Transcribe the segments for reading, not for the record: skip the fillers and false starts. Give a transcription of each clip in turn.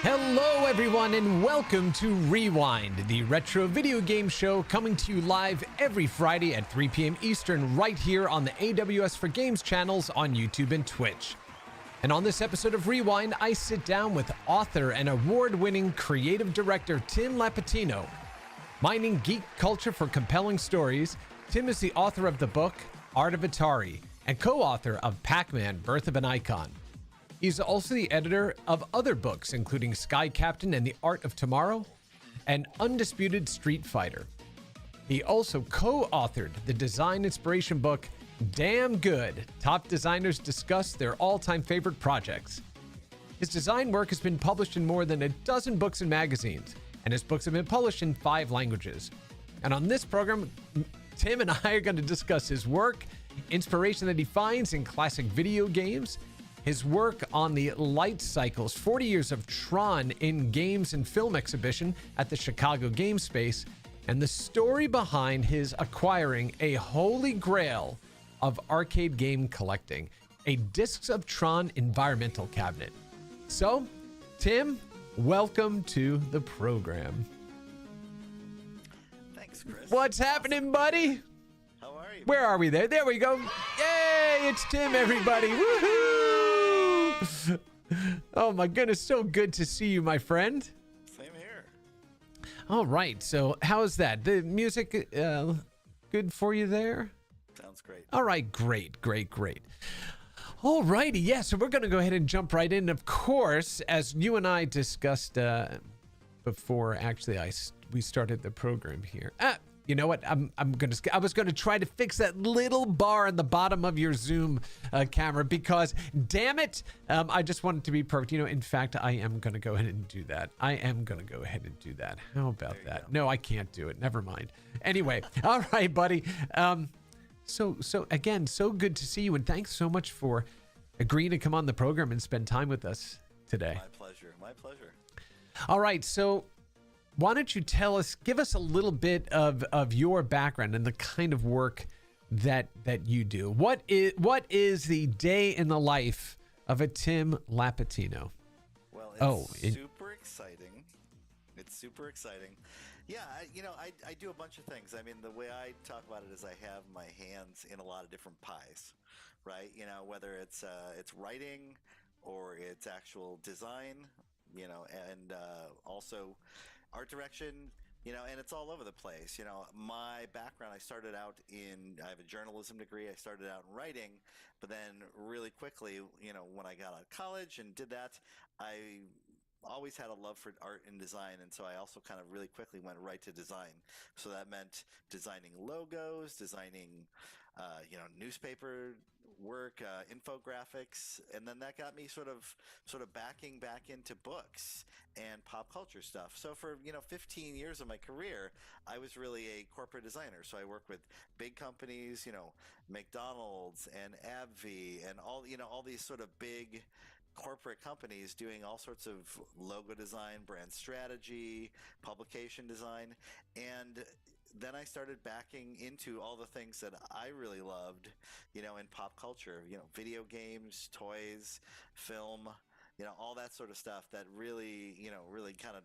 Hello everyone and welcome to Rewind, the retro video game show coming to you live every Friday at 3 p.m. Eastern right here on the AWS for Games channels on YouTube and Twitch. And on this episode of Rewind, I sit down with author and award-winning creative director Tim Lapetino. Mining geek culture for compelling stories, Tim is the author of the book Art of Atari and co-author of Pac-Man, Birth of an Icon. He's also the editor of other books, including Sky Captain and the Art of Tomorrow and Undisputed Street Fighter. He also co-authored the design inspiration book, Damn Good. Top designers discuss their all-time favorite projects. His design work has been published in more than a dozen books and magazines, and his books have been published in 5 languages. And on this program, Tim and I are going to discuss his work, inspiration that he finds in classic video games, his work on the Light Cycle's 40 Years of TRON in Games and Film exhibition at the Chicago Gamespace, and the story behind his acquiring a holy grail of arcade game collecting, a Discs of TRON Environmental cabinet. So, Tim, welcome to the program. Thanks, Chris. What's happening, buddy? How are you? Where are we there? There we go. Yay, it's Tim, everybody. Woohoo! Oh my goodness, so good to see you, my friend. Same here. All right, so how's that? The music good for you there? Sounds great. All right, great. All righty, yeah, so we're going to go ahead and jump right in. Of course, as you and I discussed before, actually, we started the program here. You know what? I was gonna try to fix that little bar on the bottom of your Zoom camera because, damn it, I just want it to be perfect. You know, in fact, I am gonna go ahead and do that. How about that? No, I can't do it. Never mind. Anyway, all right, buddy. So again, so good to see you, and thanks so much for agreeing to come on the program and spend time with us today. My pleasure. All right, so why don't you give us a little bit of your background and the kind of work that you do. What is the day in the life of a Tim Lapetino? Well, it's super exciting. It's super exciting. Yeah, I do a bunch of things. I mean, the way I talk about it is I have my hands in a lot of different pies, right? You know, whether it's writing or it's actual design, you know, and also art direction, you know, and it's all over the place. You know, my background, I have a journalism degree. I started out in writing, but then really quickly, you know, when I got out of college and did that, I always had a love for art and design, and so I also kind of really quickly went right to design. So that meant designing logos, designing, newspaper work, infographics, and then that got me sort of backing back into books and pop culture stuff. So for 15 years of my career, I was really a corporate designer. So I worked with big companies, McDonald's and AbbVie and all these sort of big corporate companies doing all sorts of logo design, brand strategy, publication design, and then I started backing into all the things that I really loved, in pop culture, video games, toys, film, all that sort of stuff that really kind of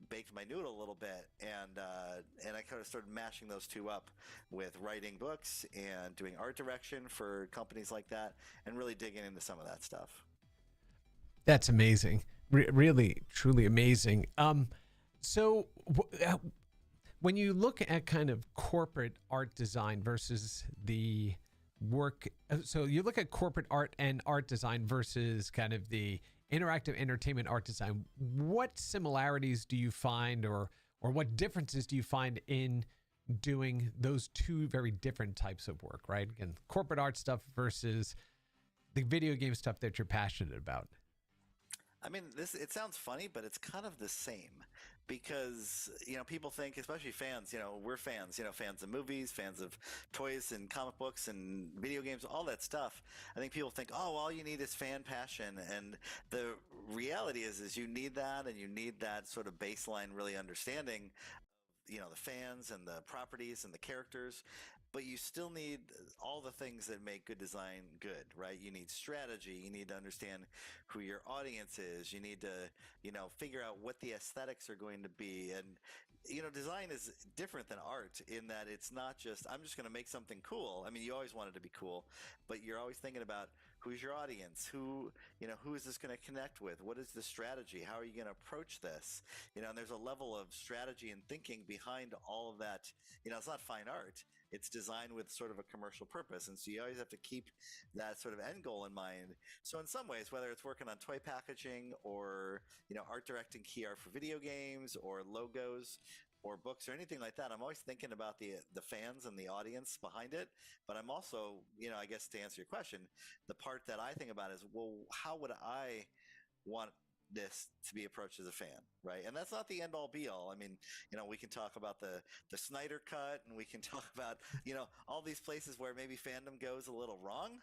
baked my noodle a little bit. And I kind of started mashing those two up with writing books and doing art direction for companies like that and really digging into some of that stuff. That's amazing. Really, truly amazing. So when you look at kind of corporate art design versus the work, so you look at corporate art and art design versus kind of the interactive entertainment art design, what similarities do you find, or what differences do you find in doing those two very different types of work, right? Again, corporate art stuff versus the video game stuff that you're passionate about. I mean, it sounds funny, but it's kind of the same because, people think, especially fans, we're fans, fans of movies, fans of toys and comic books and video games, all that stuff. I think people think, oh, all you need is fan passion. And the reality is you need that, and you need that sort of baseline really understanding, the fans and the properties and the characters. But you still need all the things that make good design good, right? You need strategy. You need to understand who your audience is. You need to, figure out what the aesthetics are going to be. And, design is different than art in that it's not just, I'm just going to make something cool. I mean, you always want it to be cool, but you're always thinking about who's your audience, who is this going to connect with? What is the strategy? How are you going to approach this? And there's a level of strategy and thinking behind all of that. It's not fine art. It's designed with sort of a commercial purpose. And so you always have to keep that sort of end goal in mind. So in some ways, whether it's working on toy packaging or, art directing key art for video games or logos or books or anything like that, I'm always thinking about the fans and the audience behind it. But I'm also, I guess to answer your question, the part that I think about is, well, how would I want this to be approached as a fan, right? And that's not the end all be all. I mean, we can talk about the Snyder cut, and we can talk about, all these places where maybe fandom goes a little wrong.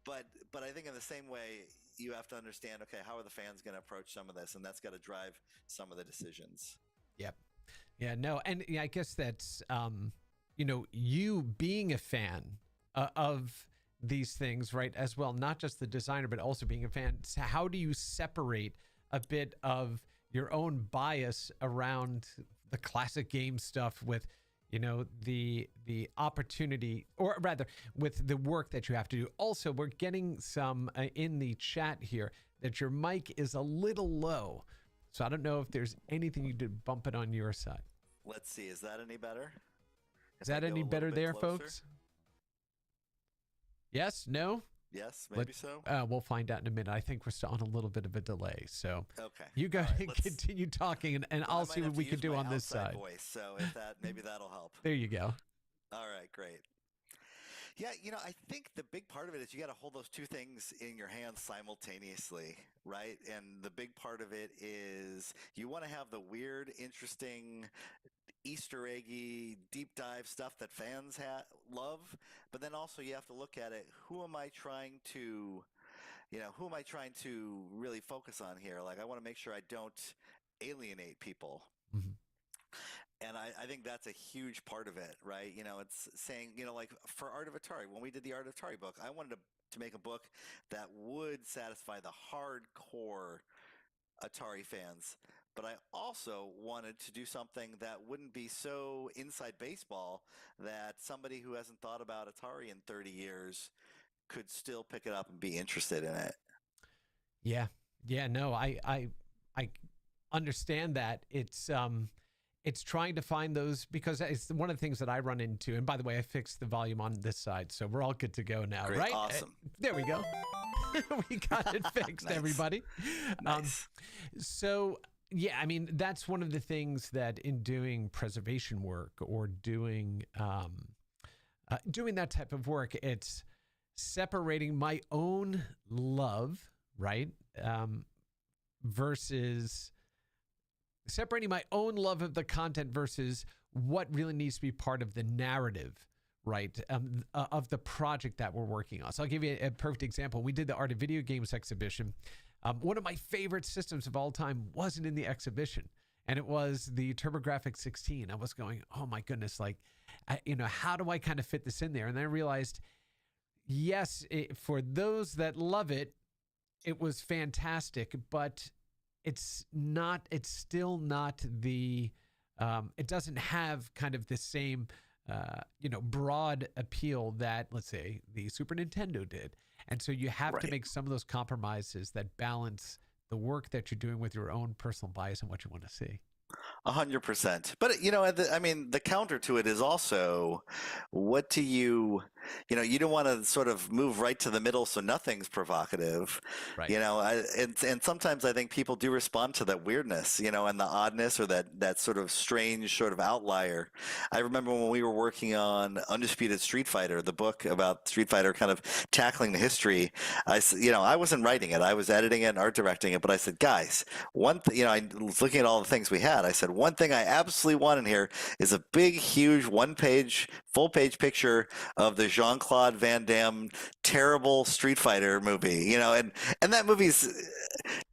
But I think in the same way, you have to understand, okay, how are the fans going to approach some of this? And that's got to drive some of the decisions. Yep. Yeah, no. And I guess that's, you being a fan of these things, right, as well, not just the designer, but also being a fan. So how do you separate a bit of your own bias around the classic game stuff with, the opportunity, or rather with the work that you have to do? Also, we're getting some in the chat here that your mic is a little low. So I don't know if there's anything you did bump it on your side. Let's see. Is that any better? Is that any better there, folks? Yes? No? Yes, maybe so. We'll find out in a minute. I think we're still on a little bit of a delay. So okay, you go ahead and continue talking, and I'll see what we can do on this side. Voice, so if maybe that'll help. There you go. All right, great. Yeah, I think the big part of it is you got to hold those two things in your hands simultaneously, right? And the big part of it is you want to have the weird, interesting, Easter eggy, deep dive stuff that fans love, but then also you have to look at it. Who am I trying to really focus on here? Like, I want to make sure I don't alienate people. Mm-hmm. And I think that's a huge part of it, right? It's saying, like for Art of Atari, when we did the Art of Atari book, I wanted to make a book that would satisfy the hardcore Atari fans. But I also wanted to do something that wouldn't be so inside baseball that somebody who hasn't thought about Atari in 30 years could still pick it up and be interested in it. Yeah. Yeah, no, I understand that. It's trying to find those, because it's one of the things that I run into. And by the way, I fixed the volume on this side, so we're all good to go now. Great, right? Awesome. There we go. We got it fixed, Nice. Everybody. Nice. So yeah, I mean, that's one of the things that in doing preservation work or doing that type of work, it's separating my own love, right, versus separating my own love of the content versus what really needs to be part of the narrative, right, of the project that we're working on. So I'll give you a perfect example. We did the Art of Video Games exhibition. One of my favorite systems of all time wasn't in the exhibition, and it was the TurboGrafx 16. I was going, oh my goodness, like, how do I kind of fit this in there? And then I realized, yes, for those that love it, it was fantastic, but it's still not the, it doesn't have kind of the same, broad appeal that, let's say, the Super Nintendo did. And so you have to make some of those compromises that balance the work that you're doing with your own personal bias and what you want to see. 100%. But I mean, the counter to it is also, what do you don't want to sort of move right to the middle so nothing's provocative. Right. And sometimes I think people do respond to that weirdness, and the oddness, or that sort of strange sort of outlier. I remember when we were working on Undisputed Street Fighter, the book about Street Fighter, kind of tackling the history. I wasn't writing it, I was editing it and art directing it, but I said, guys, I was looking at all the things we had. I said, one thing I absolutely want in here is a big, huge, full page picture of the Jean-Claude Van Damme terrible Street Fighter movie, and that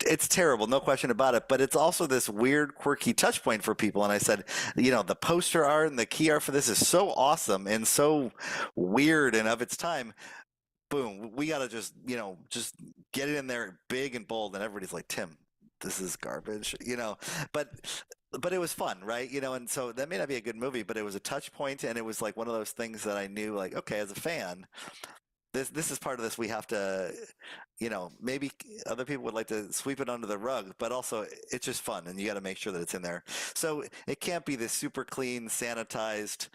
it's terrible, no question about it, but it's also this weird, quirky touch point for people. And I said, the poster art and the key art for this is so awesome and so weird and of its time. Boom, we got to just get it in there big and bold. And everybody's like, Tim, this is garbage, but it was fun, right? And so that may not be a good movie, but it was a touch point, and it was like one of those things that I knew, like, okay, as a fan, this is part of this. We have to, maybe other people would like to sweep it under the rug, but also it's just fun, and you got to make sure that it's in there. So it can't be this super clean, sanitized,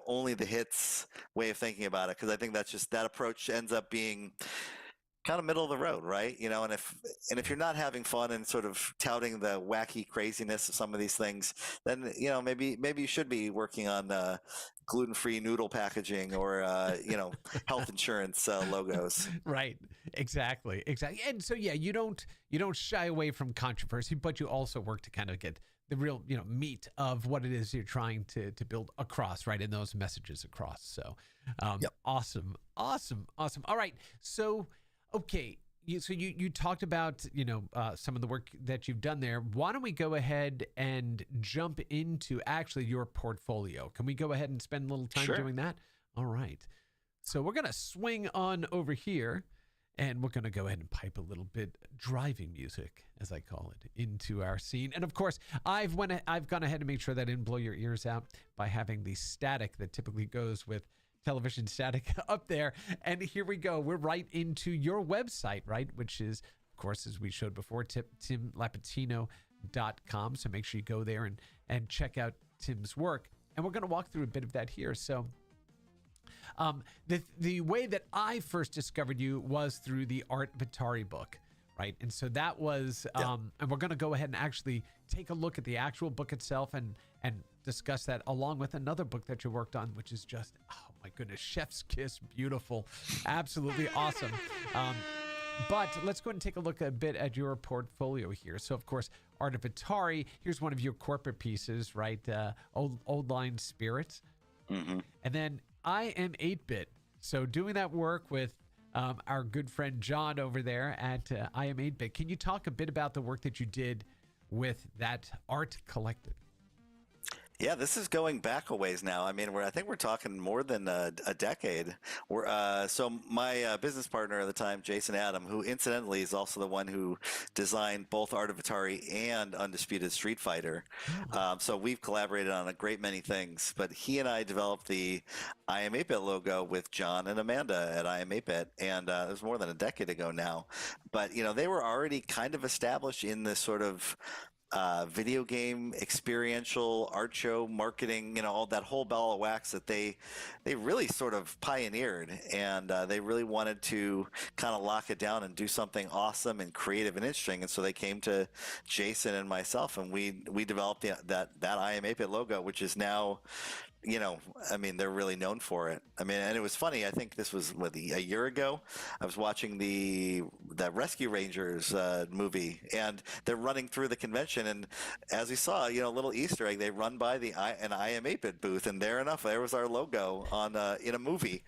only the hits way of thinking about it, because I think that approach ends up being kind of middle of the road, right? And if you're not having fun and sort of touting the wacky craziness of some of these things, then maybe you should be working on gluten-free noodle packaging, or health insurance logos. Right. Exactly. And so you don't shy away from controversy, but you also work to kind of get the real meat of what it is you're trying to build across, right, and those messages across. So Yep. Awesome. All right. So okay, you talked about some of the work that you've done there. Why don't we go ahead and jump into actually your portfolio? Can we go ahead and spend a little time Sure. doing that? All right. So we're gonna swing on over here, and we're gonna go ahead and pipe a little bit driving music, as I call it, into our scene. And of course, I've gone ahead and made sure that I didn't blow your ears out by having the static that typically goes with television static up there. And here we go. We're right into your website, right? Which is, of course, as we showed before, timlapetino.com. So make sure you go there and check out Tim's work. And we're going to walk through a bit of that here. So the way that I first discovered you was through the Art of Atari book, right? And so that was, and we're going to go ahead and actually take a look at the actual book itself and discuss that along with another book that you worked on, which is just, oh my goodness, chef's kiss, beautiful, absolutely awesome. But let's go ahead and take a look a bit at your portfolio here. So of course, Art of Atari, here's one of your corporate pieces, right? Old Line Spirits. Mm-hmm. And then I Am 8-Bit. So doing that work with our good friend John over there at I Am 8-Bit. Can you talk a bit about the work that you did with that art collective? Yeah, this is going back a ways now. I mean, I think we're talking more than a decade. So my business partner at the time, Jason Adam, who incidentally is also the one who designed both Art of Atari and Undisputed Street Fighter. So we've collaborated on a great many things. But he and I developed the I Am 8-Bit logo with John and Amanda at I Am 8-Bit, and it was more than a decade ago now. But they were already kind of established in this sort of video game experiential art show marketing, all that whole ball of wax that they really sort of pioneered, and they really wanted to kind of lock it down and do something awesome and creative and interesting. And so they came to Jason and myself, and we developed that I Am 8-Bit logo, which is now, I mean, they're really known for it. I mean, and it was funny. I think this was a year ago. I was watching that Rescue Rangers movie, and they're running through the convention. And as we saw, a little Easter egg, they run by an I Am 8-Bit booth, and there was our logo on in a movie.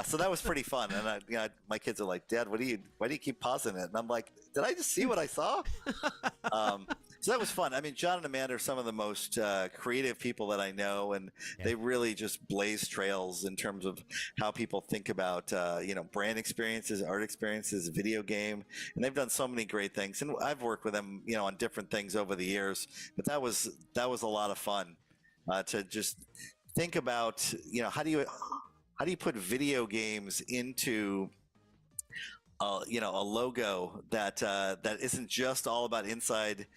So that was pretty fun. And my kids are like, "Dad, why do you keep pausing it?" And I'm like, "Did I just see what I saw?" So that was fun. I mean, John and Amanda are some of the most creative people that I know, and they really just blaze trails in terms of how people think about, brand experiences, art experiences, video game, and they've done so many great things. And I've worked with them, on different things over the years. But that was a lot of fun to just think about, how do you put video games into a logo that that isn't just all about inside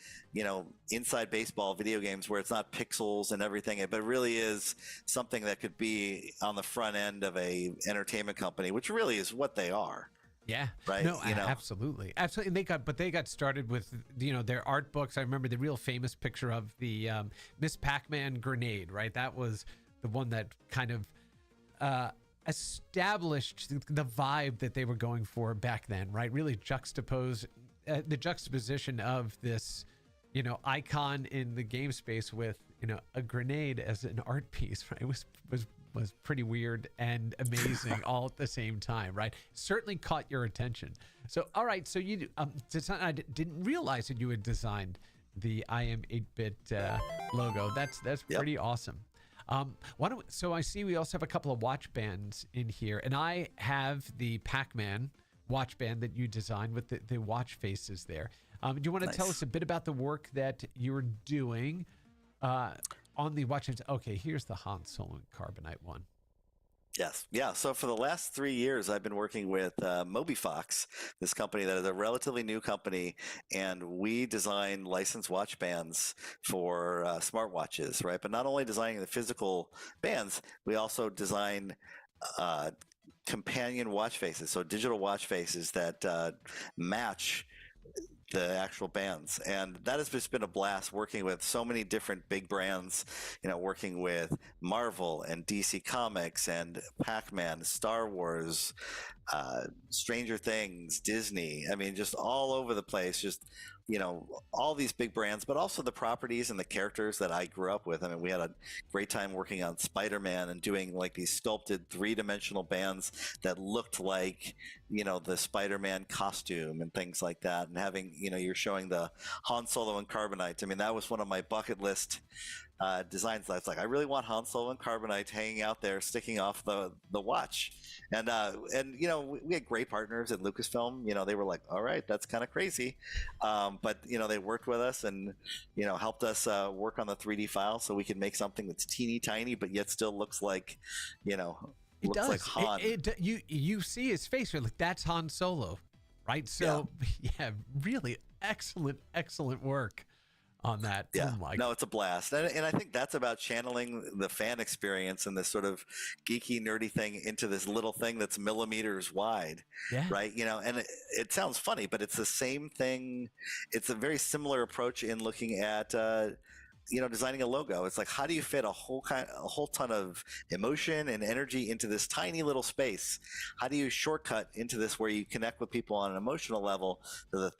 baseball video games where it's not pixels and everything, but really is something that could be on the front end of a entertainment company, which really is what they are. Yeah. Right. No, absolutely. Absolutely. And they got started with, their art books. I remember the real famous picture of the Miss Pac-Man grenade, right? That was the one that kind of established the vibe that they were going for back then, right? Really the juxtaposition of this, icon in the game space with, a grenade as an art piece, right? It was pretty weird and amazing all at the same time, right? Certainly caught your attention. So, all right. So you, I didn't realize that you had designed the I Am 8-Bit logo. That's pretty awesome. So I see we also have a couple of watch bands in here, and I have the Pac-Man watch band that you designed with the watch faces there. Do you want to tell us a bit about the work that you're doing on the watch bands? Okay, here's the Han Solo and Carbonite one. Yes. Yeah. So for the last 3 years, I've been working with MobiFox, this company that is a relatively new company, and we design licensed watch bands for smartwatches, right? But not only designing the physical bands, we also design companion watch faces, so digital watch faces that match the actual bands. And that has just been a blast working with so many different big brands, working with Marvel and DC Comics and Pac-Man, Star Wars, Stranger Things, Disney. I mean, just all over the place, just, all these big brands, but also the properties and the characters that I grew up with. I mean, we had a great time working on Spider-Man and doing like these sculpted 3-dimensional bands that looked like, the Spider-Man costume and things like that. And having, you're showing the Han Solo and Carbonite. I mean, that was one of my bucket list designs. That's like, I really want Han Solo and Carbonite hanging out there, sticking off the watch. And we had great partners at Lucasfilm. They were like, all right, that's kind of crazy. But they worked with us and, helped us work on the 3D file so we could make something that's teeny tiny, but yet still looks like, it looks does. like Han. You see his face, you're like, that's Han Solo, right? So yeah, really excellent work on that. Yeah, oh no, it's a blast. And I think that's about channeling the fan experience and this sort of geeky, nerdy thing into this little thing that's millimeters wide, right? And it sounds funny, but it's the same thing. It's a very similar approach in looking at, designing a logo. It's like, how do you fit a whole ton of emotion and energy into this tiny little space? How do you shortcut into this where you connect with people on an emotional level to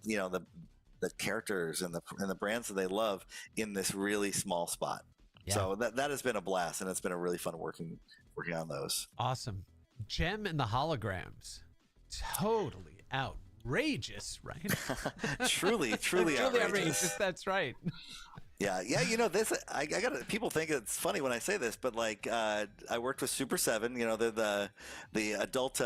the characters and the brands that they love in this really small spot? So that has been a blast, and it's been a really fun working on those. Awesome. Gem and the holograms, totally outrageous, right? truly outrageous. That's right. Yeah. This I got people think it's funny when I say this, but like I worked with Super 7. They're the adult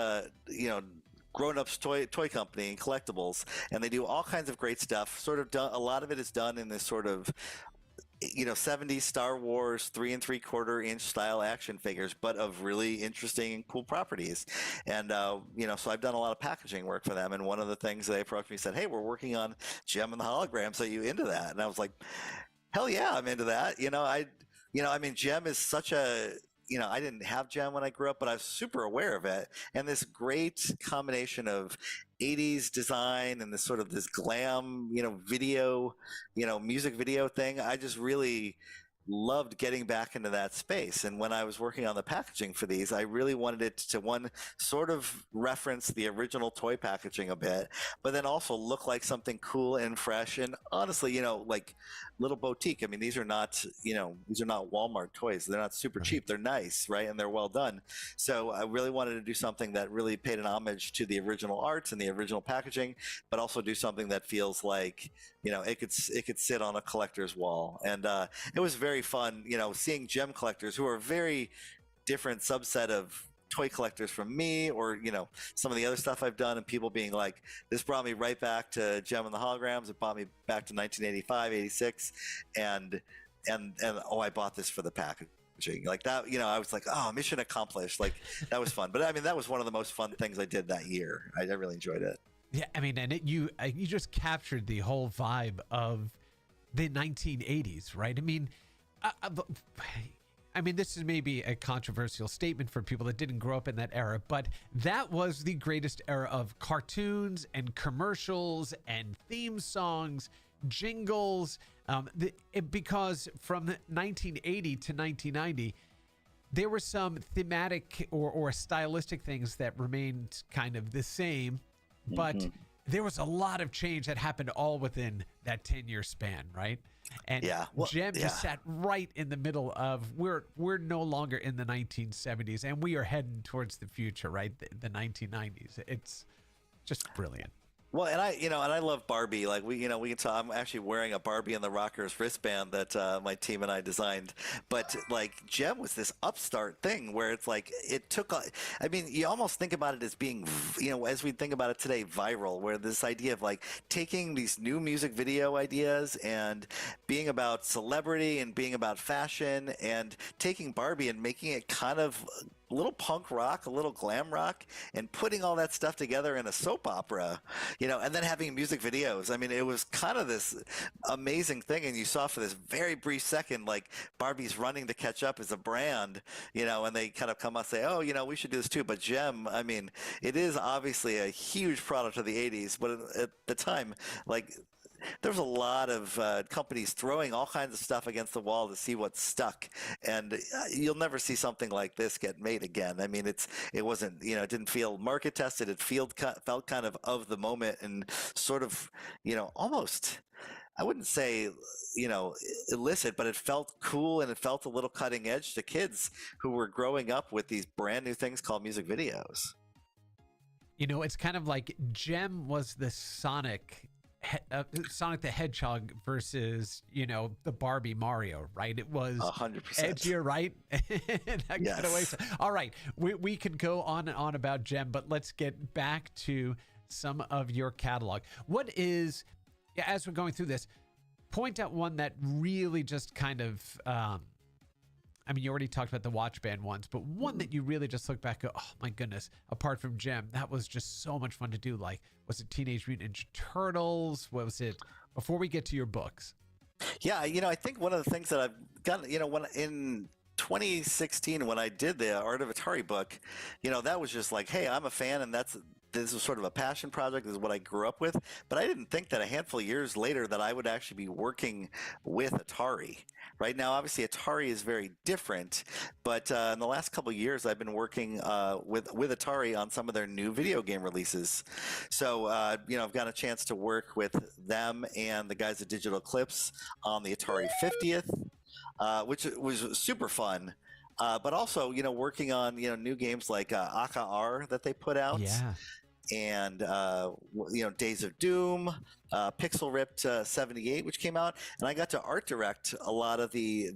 grown-ups toy company and collectibles, and they do all kinds of great stuff. Sort of done, a lot of it is done in this sort of 70s Star Wars 3 3/4 inch style action figures, but of really interesting and cool properties. And so I've done a lot of packaging work for them. And one of the things they approached me said, "Hey, we're working on Gem and the holograms. Are you into that?" And I was like, "Hell yeah, I'm into that." Gem is such a I didn't have Gem when I grew up, but I was super aware of it. And this great combination of 80s design and this glam, video, music video thing. I just really loved getting back into that space. And when I was working on the packaging for these, I really wanted it to, one, sort of reference the original toy packaging a bit, but then also look like something cool and fresh. And honestly, like little boutique. I mean, these are not Walmart toys. They're not super cheap. They're nice, right? And they're well done. So I really wanted to do something that really paid an homage to the original art and the original packaging, but also do something that feels like, it could sit on a collector's wall. And it was very fun, seeing gem collectors who are a very different subset of toy collectors from me, or some of the other stuff I've done, and people being like, this brought me right back to Gem and the holograms. It brought me back to 1985, 86, and oh, I bought this for the packaging. like that. I was like, oh, mission accomplished. Like that was fun. But I mean, that was one of the most fun things I did that year. I really enjoyed it. Yeah, I mean, and you just captured the whole vibe of the 1980s, right? I mean, this is maybe a controversial statement for people that didn't grow up in that era, but that was the greatest era of cartoons and commercials and theme songs, jingles, because from 1980 to 1990, there were some thematic or stylistic things that remained kind of the same, but there was a lot of change that happened all within that 10-year span, right? And Gem just sat right in the middle of we're no longer in the 1970s and we are heading towards the future, right? The 1990s. It's just brilliant. Well, and I love Barbie. Like we can talk. I'm actually wearing a Barbie and the Rockers wristband that my team and I designed. But like Gem was this upstart thing where it's like it took. I mean, you almost think about it as being, as we think about it today, viral. Where this idea of like taking these new music video ideas and being about celebrity and being about fashion and taking Barbie and making it kind of a little punk rock, a little glam rock, and putting all that stuff together in a soap opera, and then having music videos. I mean, it was kind of this amazing thing. And you saw for this very brief second, like Barbie's running to catch up as a brand, and they kind of come out and say, oh, we should do this too. But Gem, I mean, it is obviously a huge product of the 80s, but at the time, like, there was a lot of companies throwing all kinds of stuff against the wall to see what stuck, and you'll never see something like this get made again. I mean, it wasn't, it didn't feel market tested. It felt kind of the moment and sort of, almost, I wouldn't say, illicit, but it felt cool and it felt a little cutting edge to kids who were growing up with these brand new things called music videos. It's kind of like Gem was the Sonic the Hedgehog versus the Barbie Mario, right? It was 100% edgier, right? Yes. All right, we could go on and on about Gem, but let's get back to some of your catalog. What is, as we're going through this, point out one that really just kind of you already talked about the Watch Band ones, but one that you really just look back and go, oh my goodness, apart from Gem, that was just so much fun to do. Like, was it Teenage Mutant Ninja Turtles? What was it? Before we get to your books. Yeah, I think one of the things that I've got, when in 2016, when I did the Art of Atari book, that was just like, hey, I'm a fan, and this was sort of a passion project. This is what I grew up with. But I didn't think that a handful of years later that I would actually be working with Atari. Right now, obviously, Atari is very different. But in the last couple of years, I've been working with Atari on some of their new video game releases. So, I've got a chance to work with them and the guys at Digital Eclipse on the Atari 50th, which was super fun. But also, working on, new games like Aka R that they put out. Yeah. And Days of Doom, Pixel Ripped 78, which came out, and I got to art direct a lot of the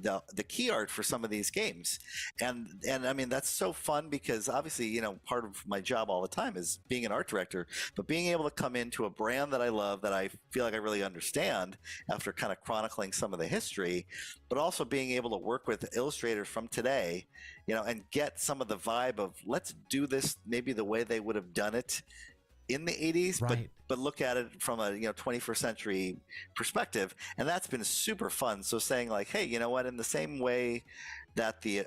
key art for some of these games, and I mean, that's so fun because obviously part of my job all the time is being an art director, but being able to come into a brand that I love, that I feel like I really understand after kind of chronicling some of the history, but also being able to work with illustrators from today, and get some of the vibe of let's do this maybe the way they would have done it in the 80s, right, but look at it from a 21st century perspective, and that's been super fun. So saying like, hey, you know what, in the same way that the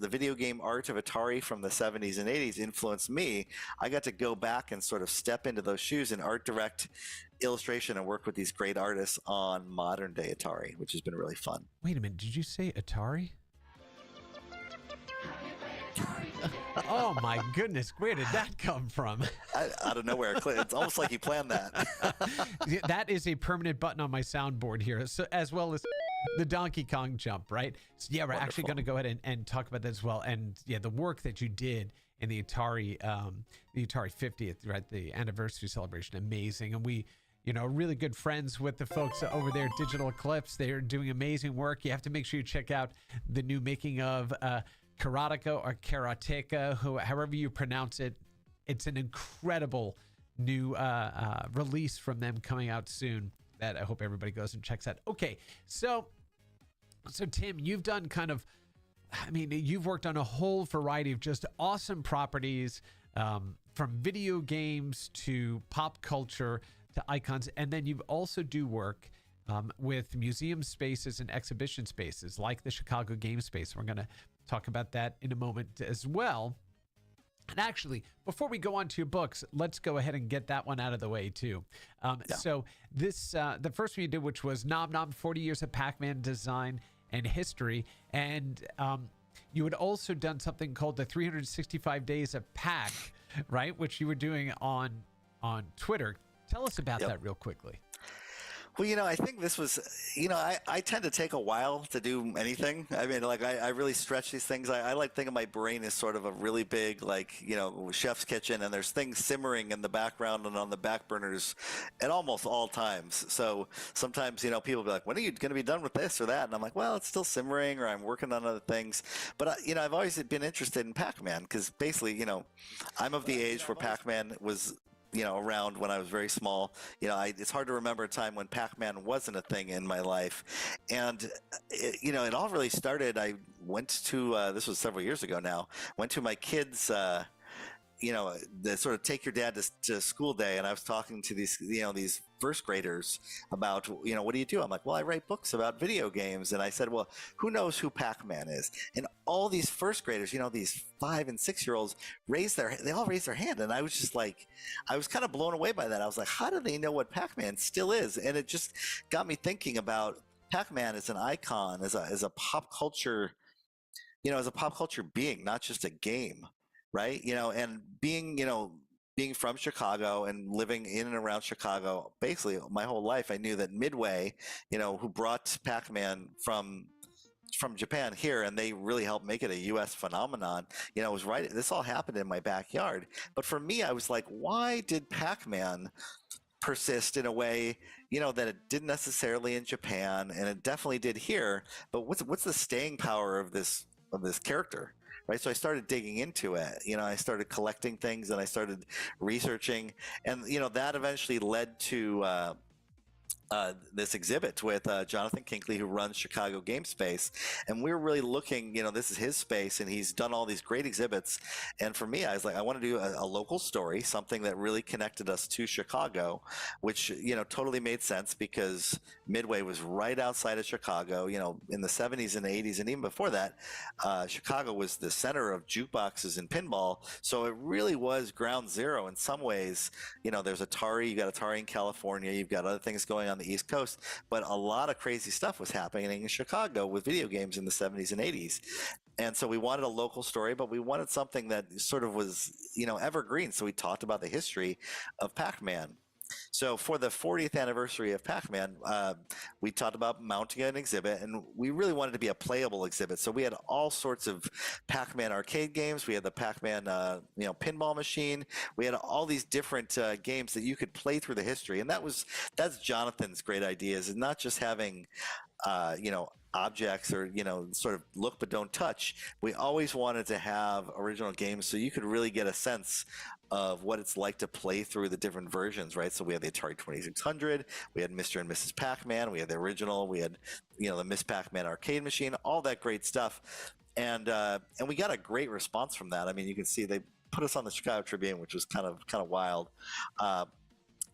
video game art of Atari from the 70s and 80s influenced me, I got to go back and sort of step into those shoes and art direct illustration and work with these great artists on modern day Atari, which has been really fun. Wait a minute, did you say Atari? Oh my goodness, where did that come from? Out of nowhere. It's almost like he planned that. That is a permanent button on my soundboard here, so as well as the Donkey Kong jump, right? So yeah, we're actually going to go ahead and talk about that as well. And yeah, the work that you did in the Atari 50th, right, the anniversary celebration, amazing. And we, really good friends with the folks over there at Digital Eclipse. They're doing amazing work. You have to make sure you check out the new making of Karateka or Karateka, however you pronounce it. It's an incredible new release from them coming out soon that I hope everybody goes and checks out. Okay, so Tim, you've done kind of I mean, you've worked on a whole variety of just awesome properties, from video games to pop culture to icons. And then you also do work with museum spaces and exhibition spaces like the Chicago Gamespace. We're going to talk about that in a moment as well. And actually, before we go on to your books, let's go ahead and get that one out of the way too. So this, the first one you did, which was Nom Nom, 40 Years of Pac-Man Design and History. And you had also done something called the 365 Days of Pac, right? Which you were doing on Twitter. Tell us about that real quickly. Well, I think this was, I tend to take a while to do anything. I mean, like, I really stretch these things. I like thinking my brain is sort of a really big, like, chef's kitchen, and there's things simmering in the background and on the back burners at almost all times. So sometimes, people will be like, when are you going to be done with this or that? And I'm like, well, it's still simmering, or I'm working on other things. But, I've always been interested in Pac-Man because basically, I'm of the age where Pac-Man was around when I was very small. It's hard to remember a time when Pac-Man wasn't a thing in my life. And, it all really started, I went to, this was several years ago now, went to my kids' the sort of take your dad to school day, and I was talking to these first graders about, what do you do? I'm like, well, I write books about video games. And I said, well, who knows who Pac-Man is? And all these first graders, these 5 and 6 year olds they all raised their hand. And I was just like, I was kind of blown away by that. I was like, how do they know what Pac-Man still is? And it just got me thinking about Pac-Man as an icon, as a pop culture, as a pop culture being, not just a game. Right. And being from Chicago and living in and around Chicago, basically my whole life, I knew that Midway, who brought Pac-Man from Japan here, and they really helped make it a U.S. phenomenon, was right. This all happened in my backyard. But for me, I was like, why did Pac-Man persist in a way, that it didn't necessarily in Japan, and it definitely did here? But what's the staying power of this character? Right. So I started digging into it. I started collecting things, and I started researching, and, that eventually led to this exhibit with Jonathan Kinkley, who runs Chicago Gamespace. And we were really looking, this is his space, and he's done all these great exhibits. And for me, I was like, I want to do a local story, something that really connected us to Chicago, which, totally made sense because Midway was right outside of Chicago, in the 70s and 80s. And even before that, Chicago was the center of jukeboxes and pinball. So it really was ground zero in some ways. There's Atari, you got Atari in California, you've got other things going on the East Coast, but a lot of crazy stuff was happening in Chicago with video games in the 70s and 80s. And so we wanted a local story, but we wanted something that sort of was, evergreen. So we talked about the history of Pac-Man. So for the 40th anniversary of Pac-Man, we talked about mounting an exhibit, and we really wanted to be a playable exhibit. So we had all sorts of Pac-Man arcade games. We had the Pac-Man, pinball machine. We had all these different games that you could play through the history. And that's Jonathan's great idea, is not just having, objects or, sort of look but don't touch. We always wanted to have original games so you could really get a sense of what it's like to play through the different versions, right? So we had the Atari 2600, we had Mr. and Mrs. Pac-Man, we had the original, we had, the Miss Pac-Man arcade machine, all that great stuff. And we got a great response from that. I mean, you can see they put us on the Chicago Tribune, which was kind of wild.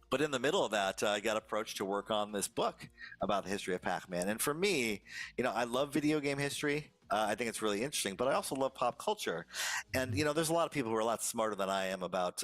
But in the middle of that, I got approached to work on this book about the history of Pac-Man. And for me, I love video game history. I think it's really interesting, but I also love pop culture. And, there's a lot of people who are a lot smarter than I am about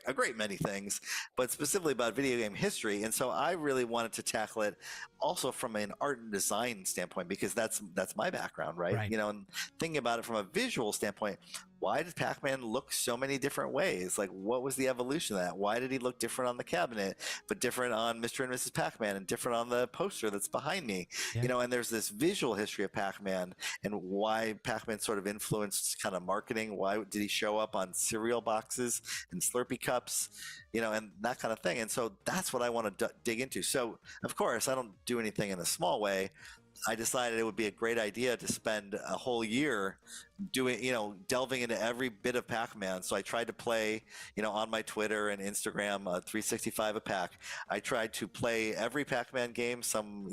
a great many things, but specifically about video game history. And so I really wanted to tackle it also from an art and design standpoint, because that's my background, right? And thinking about it from a visual standpoint, why did Pac-Man look so many different ways? Like, what was the evolution of that? Why did he look different on the cabinet, but different on Mr. and Mrs. Pac-Man, and different on the poster that's behind me? And there's this visual history of Pac-Man and why Pac-Man sort of influenced kind of marketing. Why did he show up on cereal boxes and Slurpee cups, and that kind of thing. And so that's what I want to dig into. So, of course, I don't do anything in a small way. I decided it would be a great idea to spend a whole year doing, delving into every bit of Pac-Man. So I tried to play, on my Twitter and Instagram, 365 a Pac. I tried to play every Pac-Man game, some,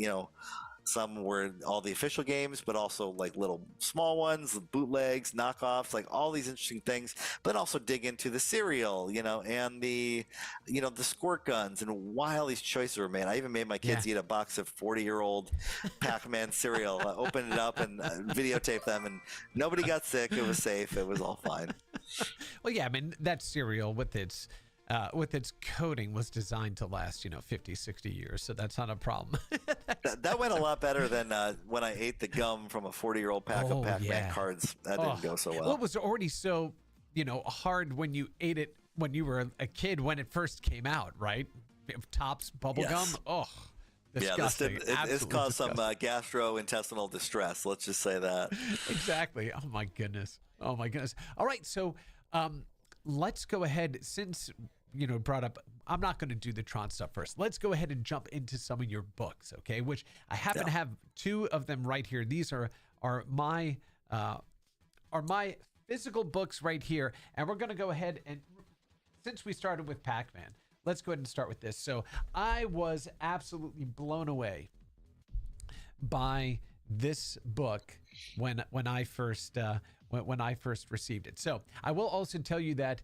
Some were all the official games, but also like little small ones, bootlegs, knockoffs, like all these interesting things. But also dig into the cereal, and the squirt guns, and why all these choices were made. I even made my kids eat a box of 40-year-old Pac-Man cereal, open it up and videotape them, and nobody got sick. It was safe. It was all fine. Well, yeah, I mean, that cereal with its coating was designed to last, 50, 60 years. So that's not a problem. that went a lot better than when I ate the gum from a 40-year-old pack of Pac-Man cards. That didn't go so well. Well, it was already so, hard when you ate it when you were a kid when it first came out, right? Topps bubblegum. Yes. Oh, disgusting. It's caused some gastrointestinal distress. Let's just say that. Exactly. Oh, my goodness. All right. So let's go ahead, since brought up, I'm not going to do the Tron stuff first. Let's go ahead and jump into some of your books, okay? Which I happen to have two of them right here. These are my physical books right here, and we're going to go ahead and, since we started with Pac-Man, let's go ahead and start with this. So I was absolutely blown away by this book when I first received it. So I will also tell you that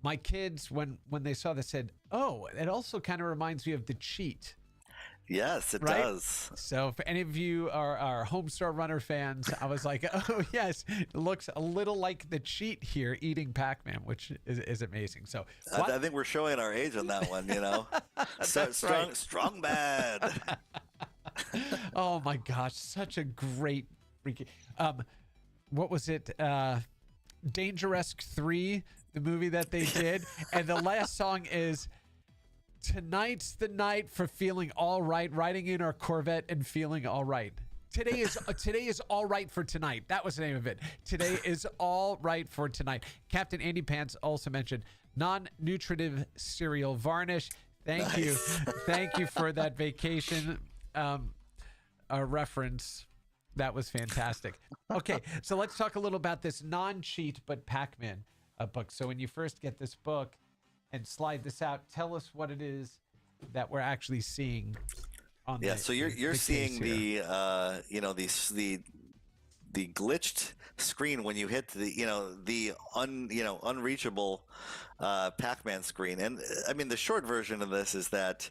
my kids, when they saw this, said, "Oh, it also kind of reminds me of The Cheat." Yes, it does. So for any of you are Homestar Runner fans, I was like, "Oh yes, it looks a little like The Cheat here, eating Pac-Man," which is amazing. So I think we're showing our age on that one. Strong bad. Oh my gosh, such a great freaking. What was it? Dangeresque 3, the movie that they did, and the last song is "Tonight's the night for feeling all right, riding in our Corvette and feeling all right." Today is all right for tonight. That was the name of it. Today is all right for tonight. Captain Andy Pants also mentioned non-nutritive cereal varnish. Thank you for that vacation reference. That was fantastic. Okay, so let's talk a little about this non-cheat but Pac-Man book. So when you first get this book and slide this out, tell us what it is that we're actually seeing on the so you're seeing the glitched screen when you hit the unreachable Pac-Man screen. And I mean, the short version of this is that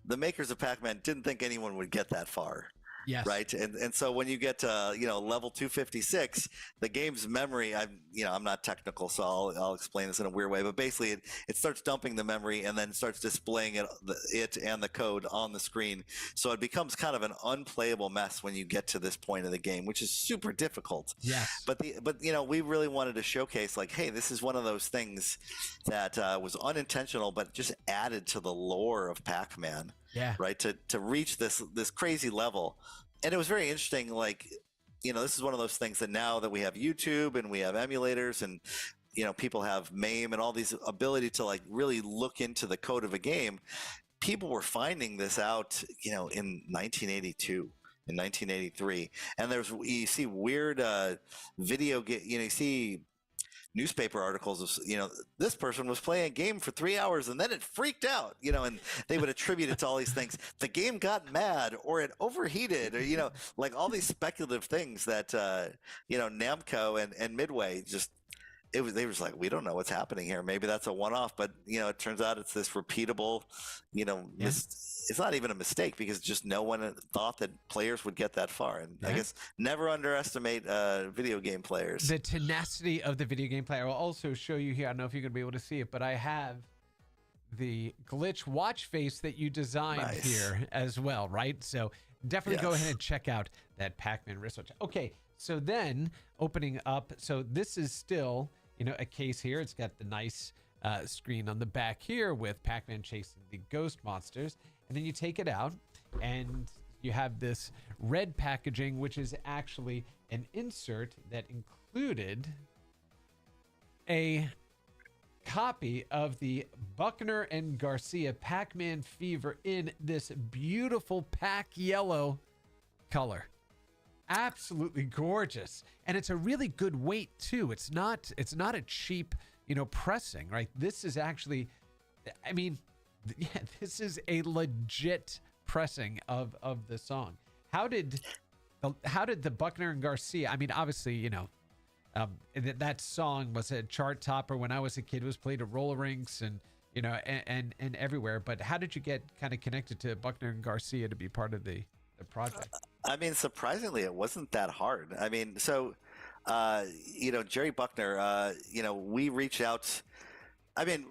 the makers of Pac-Man didn't think anyone would get that far. Yes. Right. And so when you get to, level 256, the game's memory, I'm not technical, so I'll explain this in a weird way, but basically it starts dumping the memory and then starts displaying it and the code on the screen. So it becomes kind of an unplayable mess when you get to this point of the game, which is super difficult. Yes. But we really wanted to showcase, like, hey, this is one of those things that was unintentional, but just added to the lore of Pac-Man. Yeah. Right. To reach this crazy level. And it was very interesting. Like, this is one of those things that now that we have YouTube and we have emulators and, people have MAME and all these ability to like really look into the code of a game. People were finding this out, in 1982. In 1983, and you see weird video game. You see newspaper articles of this person was playing a game for 3 hours and then it freaked out, and they would attribute it to all these things. The game got mad or it overheated, or like all these speculative things that Namco and Midway just they were like, we don't know what's happening here. Maybe that's a one-off, but it turns out it's this repeatable, it's not even a mistake because just no one thought that players would get that far. And I guess never underestimate video game players. The tenacity of the video game player. I'll also show you here. I don't know if you're going to be able to see it, but I have the glitch watch face that you designed here as well, right? So definitely go ahead and check out that Pac-Man wristwatch. Okay, so then opening up. So this is still, a case here. It's got the nice screen on the back here with Pac-Man chasing the ghost monsters. And then you take it out and you have this red packaging, which is actually an insert that included a copy of the Buckner and Garcia Pac-Man Fever in this beautiful Pac yellow color. Absolutely gorgeous. And it's a really good weight too. It's not a cheap, pressing, right? This is actually, this is a legit pressing of the song. How did the Buckner and Garcia? I mean, obviously, that song was a chart topper when I was a kid. It was played at roller rinks and and everywhere. But how did you get kind of connected to Buckner and Garcia to be part of the project? I mean, surprisingly, it wasn't that hard. I mean, so Jerry Buckner, we reached out. I mean,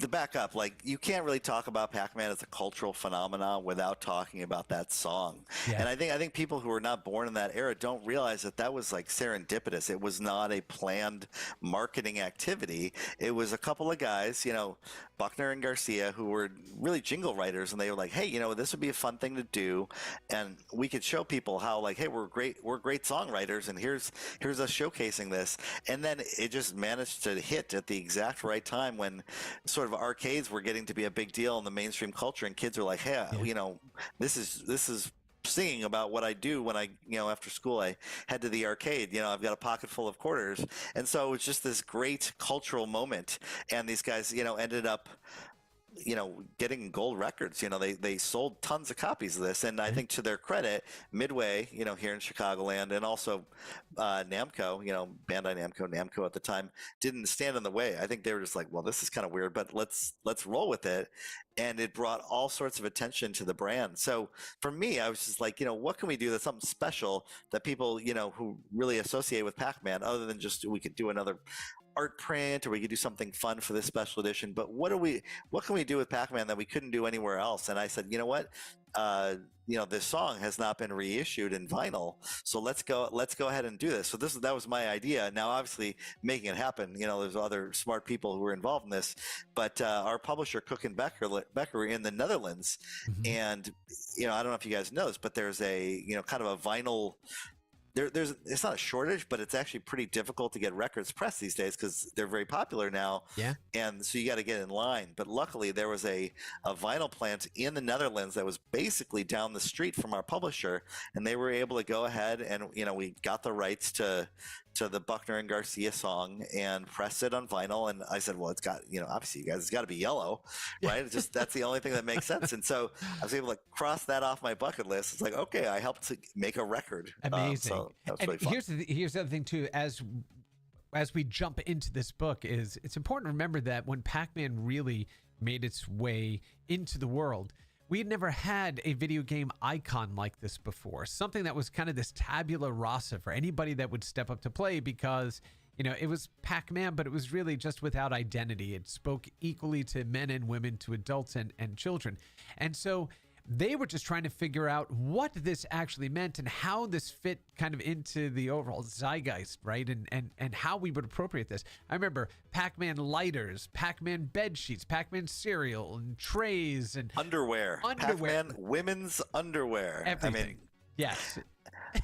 to back up, like, you can't really talk about Pac-Man as a cultural phenomenon without talking about that song. Yeah. And I think people who were not born in that era don't realize that was like serendipitous. It was not a planned marketing activity. It was a couple of guys, Buckner and Garcia, who were really jingle writers, and they were like, hey, this would be a fun thing to do, and we could show people how, like, hey, we're great songwriters, and here's us showcasing this. And then it just managed to hit at the exact right time when sort of arcades were getting to be a big deal in the mainstream culture, and kids were like, hey, this is singing about what I do when I, after school, I head to the arcade. I've got a pocket full of quarters. And so it's just this great cultural moment. And these guys, ended up, getting gold records. They sold tons of copies of this. And I think, to their credit, Midway, here in Chicagoland, and also Namco, Bandai Namco at the time, didn't stand in the way. I think they were just like, well, this is kind of weird, but let's roll with it. And it brought all sorts of attention to the brand. So for me, I was just like, what can we do that's something special that people, who really associate with Pac-Man, other than just, we could do another art print, or we could do something fun for this special edition. But what can we do with Pac-Man that we couldn't do anywhere else? And I said, you know what? This song has not been reissued in vinyl, so let's go ahead and do this. So that was my idea. Now, obviously, making it happen, there's other smart people who were involved in this, but our publisher, Cook and Becker in the Netherlands, and I don't know if you guys know this, but there's a kind of a vinyl. It's not a shortage, but it's actually pretty difficult to get records pressed these days because they're very popular now. Yeah. And so you got to get in line. But luckily, there was a vinyl plant in the Netherlands that was basically down the street from our publisher, and they were able to go ahead and we got the rights to the Buckner and Garcia song and pressed it on vinyl. And I said, well, it's got, obviously, you guys, it's got to be yellow, right? It's just, that's the only thing that makes sense. And so I was able to cross that off my bucket list. It's like, okay, I helped to make a record. Amazing. So that was and really fun. Here's the other thing too, as we jump into this book, is it's important to remember that when Pac-Man really made its way into the world, we had never had a video game icon like this before. Something that was kind of this tabula rasa for anybody that would step up to play, because, it was Pac-Man, but it was really just without identity. It spoke equally to men and women, to adults and children. And so they were just trying to figure out what this actually meant and how this fit kind of into the overall zeitgeist, right? And how we would appropriate this. I remember Pac-Man lighters, Pac-Man bed sheets, Pac-Man cereal, and trays, and underwear. Pac-Man women's underwear. Everything. I mean, yes.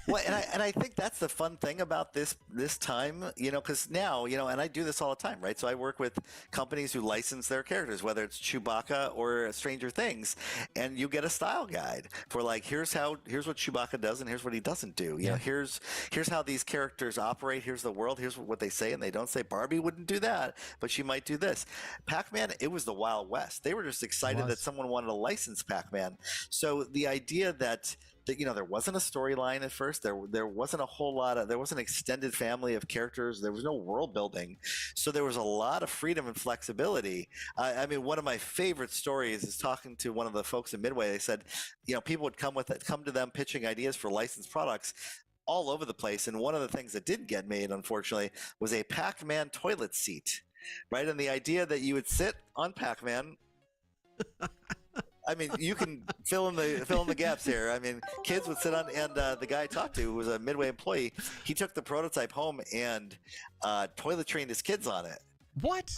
Well, and I think that's the fun thing about this time, because now, and I do this all the time, right? So I work with companies who license their characters, whether it's Chewbacca or Stranger Things, and you get a style guide for, like, here's what Chewbacca does and here's what he doesn't do. Here's how these characters operate. Here's the world. Here's what they say and they don't say. Barbie wouldn't do that, but she might do this. Pac-Man, it was the Wild West. They were just excited that someone wanted to license Pac-Man. So the idea that there wasn't a storyline at first. There wasn't a whole lot of, there was an extended family of characters. There was no world building. So there was a lot of freedom and flexibility. I mean, one of my favorite stories is talking to one of the folks at Midway. They said, people would come to them pitching ideas for licensed products all over the place. And one of the things that did get made, unfortunately, was a Pac-Man toilet seat, right? And the idea that you would sit on Pac-Man. I mean, you can fill in the gaps here. I mean, kids would sit on, and the guy I talked to, who was a Midway employee, he took the prototype home and toilet trained his kids on it. What?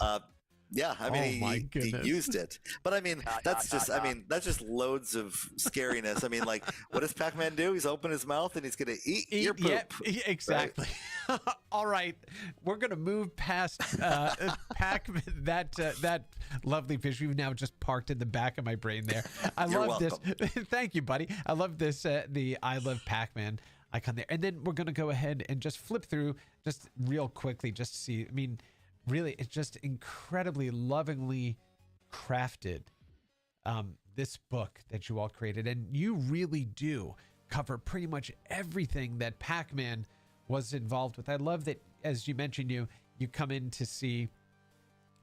Yeah, I mean, he used it. But I mean, that's just loads of scariness. I mean, like, what does Pac-Man do? He's open his mouth and he's going to eat your poop. Yeah, exactly. Right? All right, we're going to move past Pac-Man, that lovely fish we've now just parked in the back of my brain there. You're love welcome. this. Thank you, buddy. I love this, the I Love Pac-Man icon there. And then we're going to go ahead and just flip through just real quickly just to see, I mean, really, it's just incredibly lovingly crafted, this book that you all created. And you really do cover pretty much everything that Pac-Man was involved with. I love that, as you mentioned, you come in to see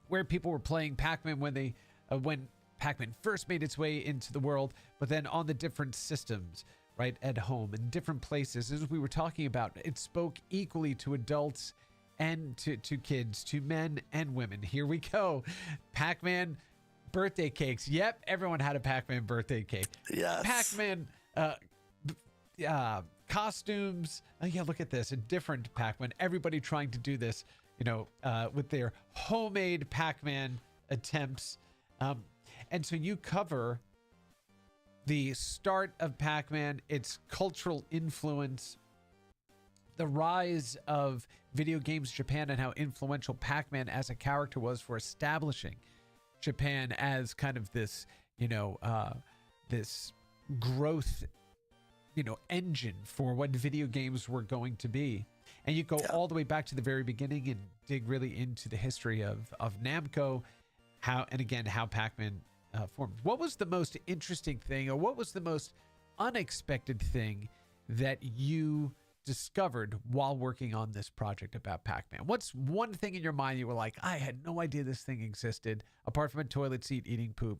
where people were playing Pac-Man when Pac-Man first made its way into the world, but then on the different systems, right, at home in different places. As we were talking about, it spoke equally to adults and to kids, to men and women. Here we go. Pac-Man birthday cakes. Yep, everyone had a Pac-Man birthday cake. Yes. Pac-Man costumes. Oh, yeah, look at this. A different Pac-Man. Everybody trying to do this, with their homemade Pac-Man attempts. And so you cover the start of Pac-Man, its cultural influence, the rise of video games Japan, and how influential Pac-Man as a character was for establishing Japan as kind of this, this growth, engine for what video games were going to be. And you go all the way back to the very beginning and dig really into the history of Namco, how Pac-Man formed. What was the most interesting thing, or what was the most unexpected thing that you discovered while working on this project about Pac-Man? What's one thing in your mind you were like, I had no idea this thing existed, apart from a toilet seat eating poop?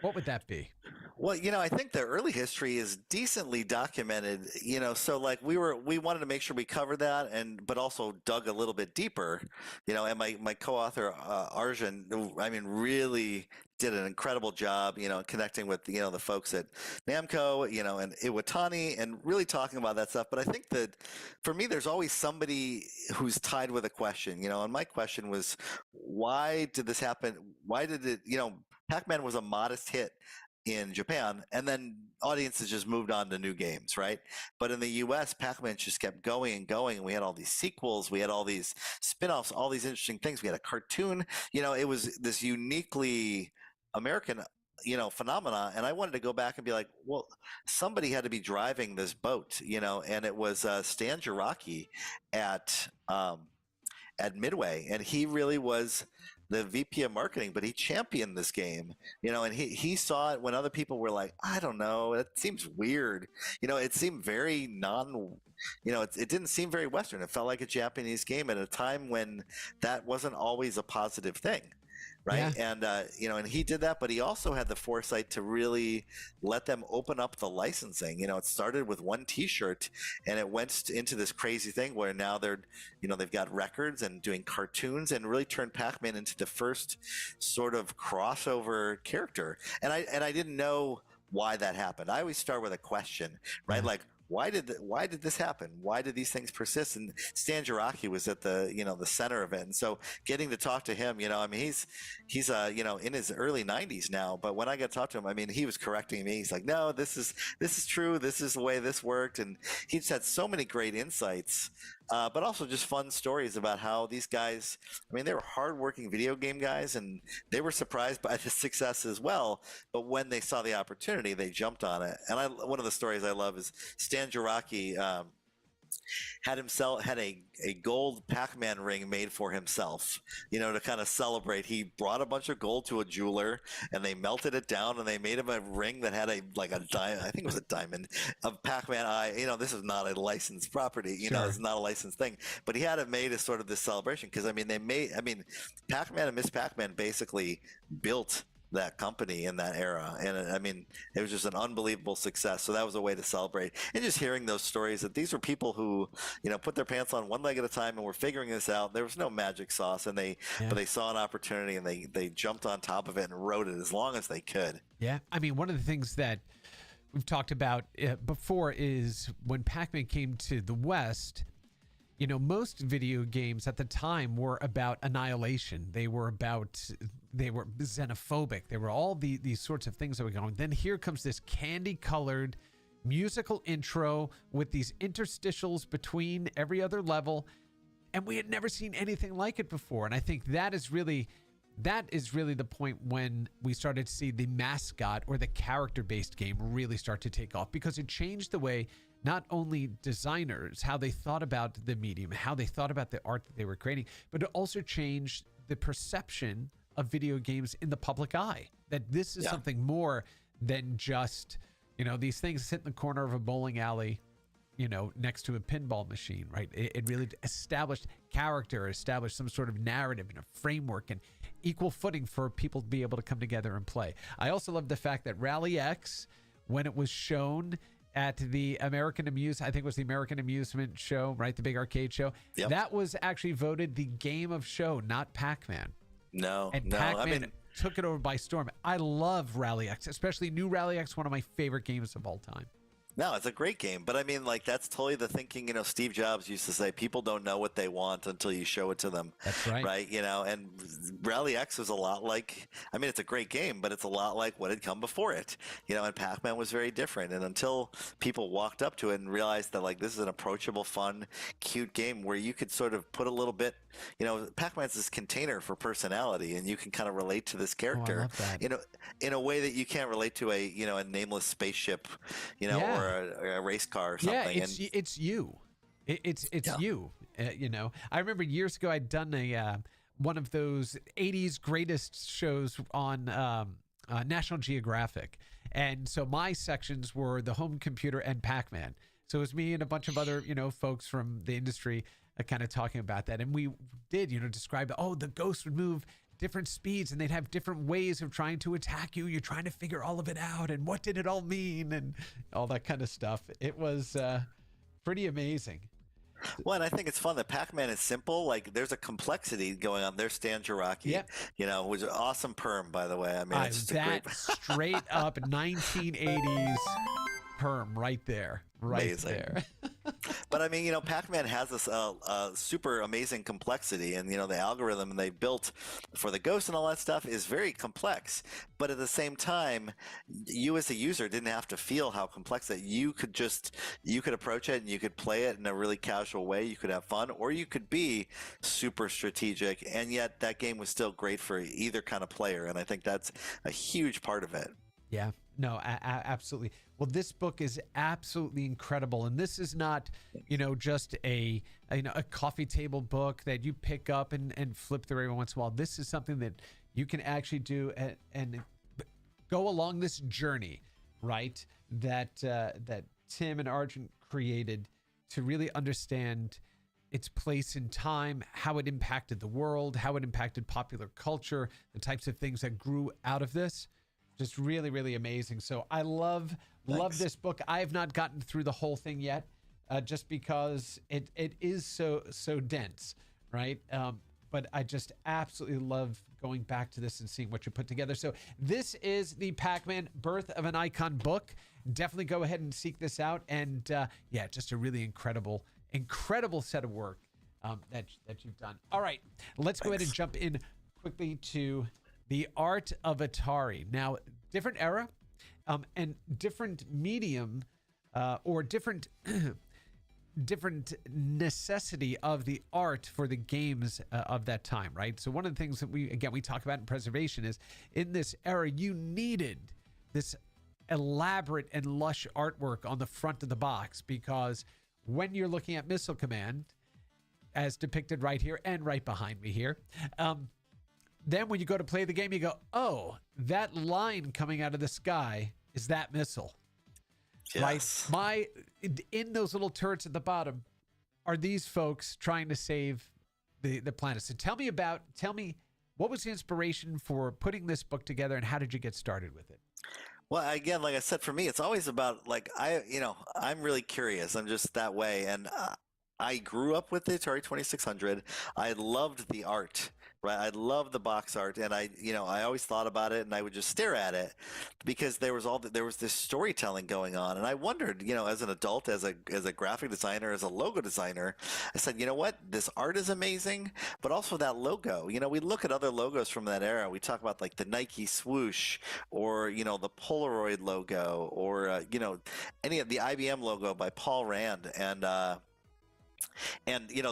What would that be? Well, I think the early history is decently documented, so like we wanted to make sure we covered that, but also dug a little bit deeper, and my co-author, Arjun, really did an incredible job, connecting with, the folks at Namco, and Iwatani, and really talking about that stuff. But I think that for me, there's always somebody who's tied with a question, and my question was, why did this happen? Why did it, Pac-Man was a modest hit in Japan, and then audiences just moved on to new games, right? But in the US, Pac-Man just kept going and going. We had all these sequels, we had all these spin-offs, all these interesting things. We had a cartoon, it was this uniquely American, phenomena. And I wanted to go back and be like, well, somebody had to be driving this boat, and it was Stan Jarocki at Midway, and he really was the VP of marketing, but he championed this game, and he saw it when other people were like, I don't know, it seems weird. It seemed very it didn't seem very Western. It felt like a Japanese game at a time when that wasn't always a positive thing. Right. Yeah. And, and he did that, but he also had the foresight to really let them open up the licensing. It started with one T-shirt, and it went into this crazy thing where now they're, they've got records and doing cartoons, and really turned Pac-Man into the first sort of crossover character. And I didn't know why that happened. I always start with a question, right? Like, why did this happen? Why did these things persist? And Stan Jarocki was at the the center of it. And so getting to talk to him, he's in his early 90s now, but when I got to talk to him, he was correcting me. He's like, no, this is true. This is the way this worked. And he just had so many great insights, but also just fun stories about how these guys, they were hardworking video game guys, and they were surprised by the success as well. But when they saw the opportunity, they jumped on it. And one of the stories I love is Stan Jarocki had a gold Pac-Man ring made for himself, to kind of celebrate. He brought a bunch of gold to a jeweler, and they melted it down, and they made him a ring that had a diamond, I think it was a diamond, of Pac-Man eye. This is not a licensed property, Sure. It's not a licensed thing, but he had it made as sort of this celebration, because Pac-Man and Miss Pac-Man basically built that company in that era, and it was just an unbelievable success. So that was a way to celebrate. And just hearing those stories that these were people who put their pants on one leg at a time and were figuring this out. There was no magic sauce, and but they saw an opportunity, and they jumped on top of it and rode it as long as they could. Yeah, one of the things that we've talked about before is when Pac-Man came to the West, most video games at the time were about annihilation. They were xenophobic. There were all these sorts of things that were going. Then here comes this candy-colored musical intro with these interstitials between every other level, and we had never seen anything like it before. And I think that is really the point when we started to see the mascot or the character-based game really start to take off, because it changed the way not only designers, how they thought about the medium, how they thought about the art that they were creating, but it also changed the perception of video games in the public eye, that this is something more than just these things sit in the corner of a bowling alley, next to a pinball machine, right? It really established character, established some sort of narrative and a framework and equal footing for people to be able to come together and play. I also love the fact that Rally X, when it was shown at the American Amusement show, right? The big arcade show. Yep. That was actually voted the game of show, not Pac-Man. No. Pac-Man took it over by storm. I love Rally X, especially new Rally X, one of my favorite games of all time. No, it's a great game. But I mean, like, that's totally the thinking, Steve Jobs used to say, people don't know what they want until you show it to them. That's right. Right? And Rally X is a lot like, I mean, it's a great game, but it's a lot like what had come before it. And Pac-Man was very different. And until people walked up to it and realized that, like, this is an approachable, fun, cute game where you could sort of put a little bit, Pac-Man's this container for personality, and you can kind of relate to this character I love that. in a way that you can't relate to a nameless spaceship, or a race car or something. Yeah, it's you. It's you. I remember years ago I'd done one of those 80s greatest shows on National Geographic. And so my sections were the home computer and Pac-Man. So it was me and a bunch of other, folks from the industry kind of talking about that. And we did, describe, the ghost would move different speeds and they'd have different ways of trying to attack you. You're trying to figure all of it out and what did it all mean and all that kind of stuff. It was pretty amazing. Well, and I think it's fun that Pac-Man is simple. Like, there's a complexity going on. There's Stan Jarocki, which is an awesome perm, by the way. I mean, it's just that straight up 1980s perm right there. Amazing. There. But I mean, Pac-Man has this super amazing complexity, and the algorithm they built for the ghost and all that stuff is very complex. But at the same time, you as a user didn't have to feel how complex that you could approach it and you could play it in a really casual way. You could have fun, or you could be super strategic, and yet that game was still great for either kind of player. And I think that's a huge part of it. Yeah, no, absolutely. Well, this book is absolutely incredible. And this is not, just a coffee table book that you pick up and flip through every once in a while. This is something that you can actually do and go along this journey, right? That Tim and Arjun created to really understand its place in time, how it impacted the world, how it impacted popular culture, the types of things that grew out of this. Just really, really amazing. So I love this book. I have not gotten through the whole thing yet, just because it is so dense, right? But I just absolutely love going back to this and seeing what you put together. So this is the Pac-Man Birth of an Icon book. Definitely go ahead and seek this out. And just a really incredible set of work that you've done. All right, let's go ahead and jump in quickly to The Art of Atari. Now, different era and different medium or different necessity of the art for the games of that time, right? So one of the things that we talk about in preservation is in this era, you needed this elaborate and lush artwork on the front of the box, because when you're looking at Missile Command, as depicted right here and right behind me here, then when you go to play the game, you go, oh, that line coming out of the sky is that missile. Yes. Right? In those little turrets at the bottom are these folks trying to save the planet. So tell me what was the inspiration for putting this book together and how did you get started with it? Well, again, like I said, for me, it's always about, like, I'm really curious. I'm just that way. And I grew up with the Atari 2600. I loved the art, right? I loved the box art, and I always thought about it, and I would just stare at it because there was this storytelling going on, and I wondered, as an adult, as a graphic designer, as a logo designer, I said, you know what, this art is amazing, but also that logo. We look at other logos from that era. We talk about like the Nike swoosh, or the Polaroid logo, or any of the IBM logo by Paul Rand, and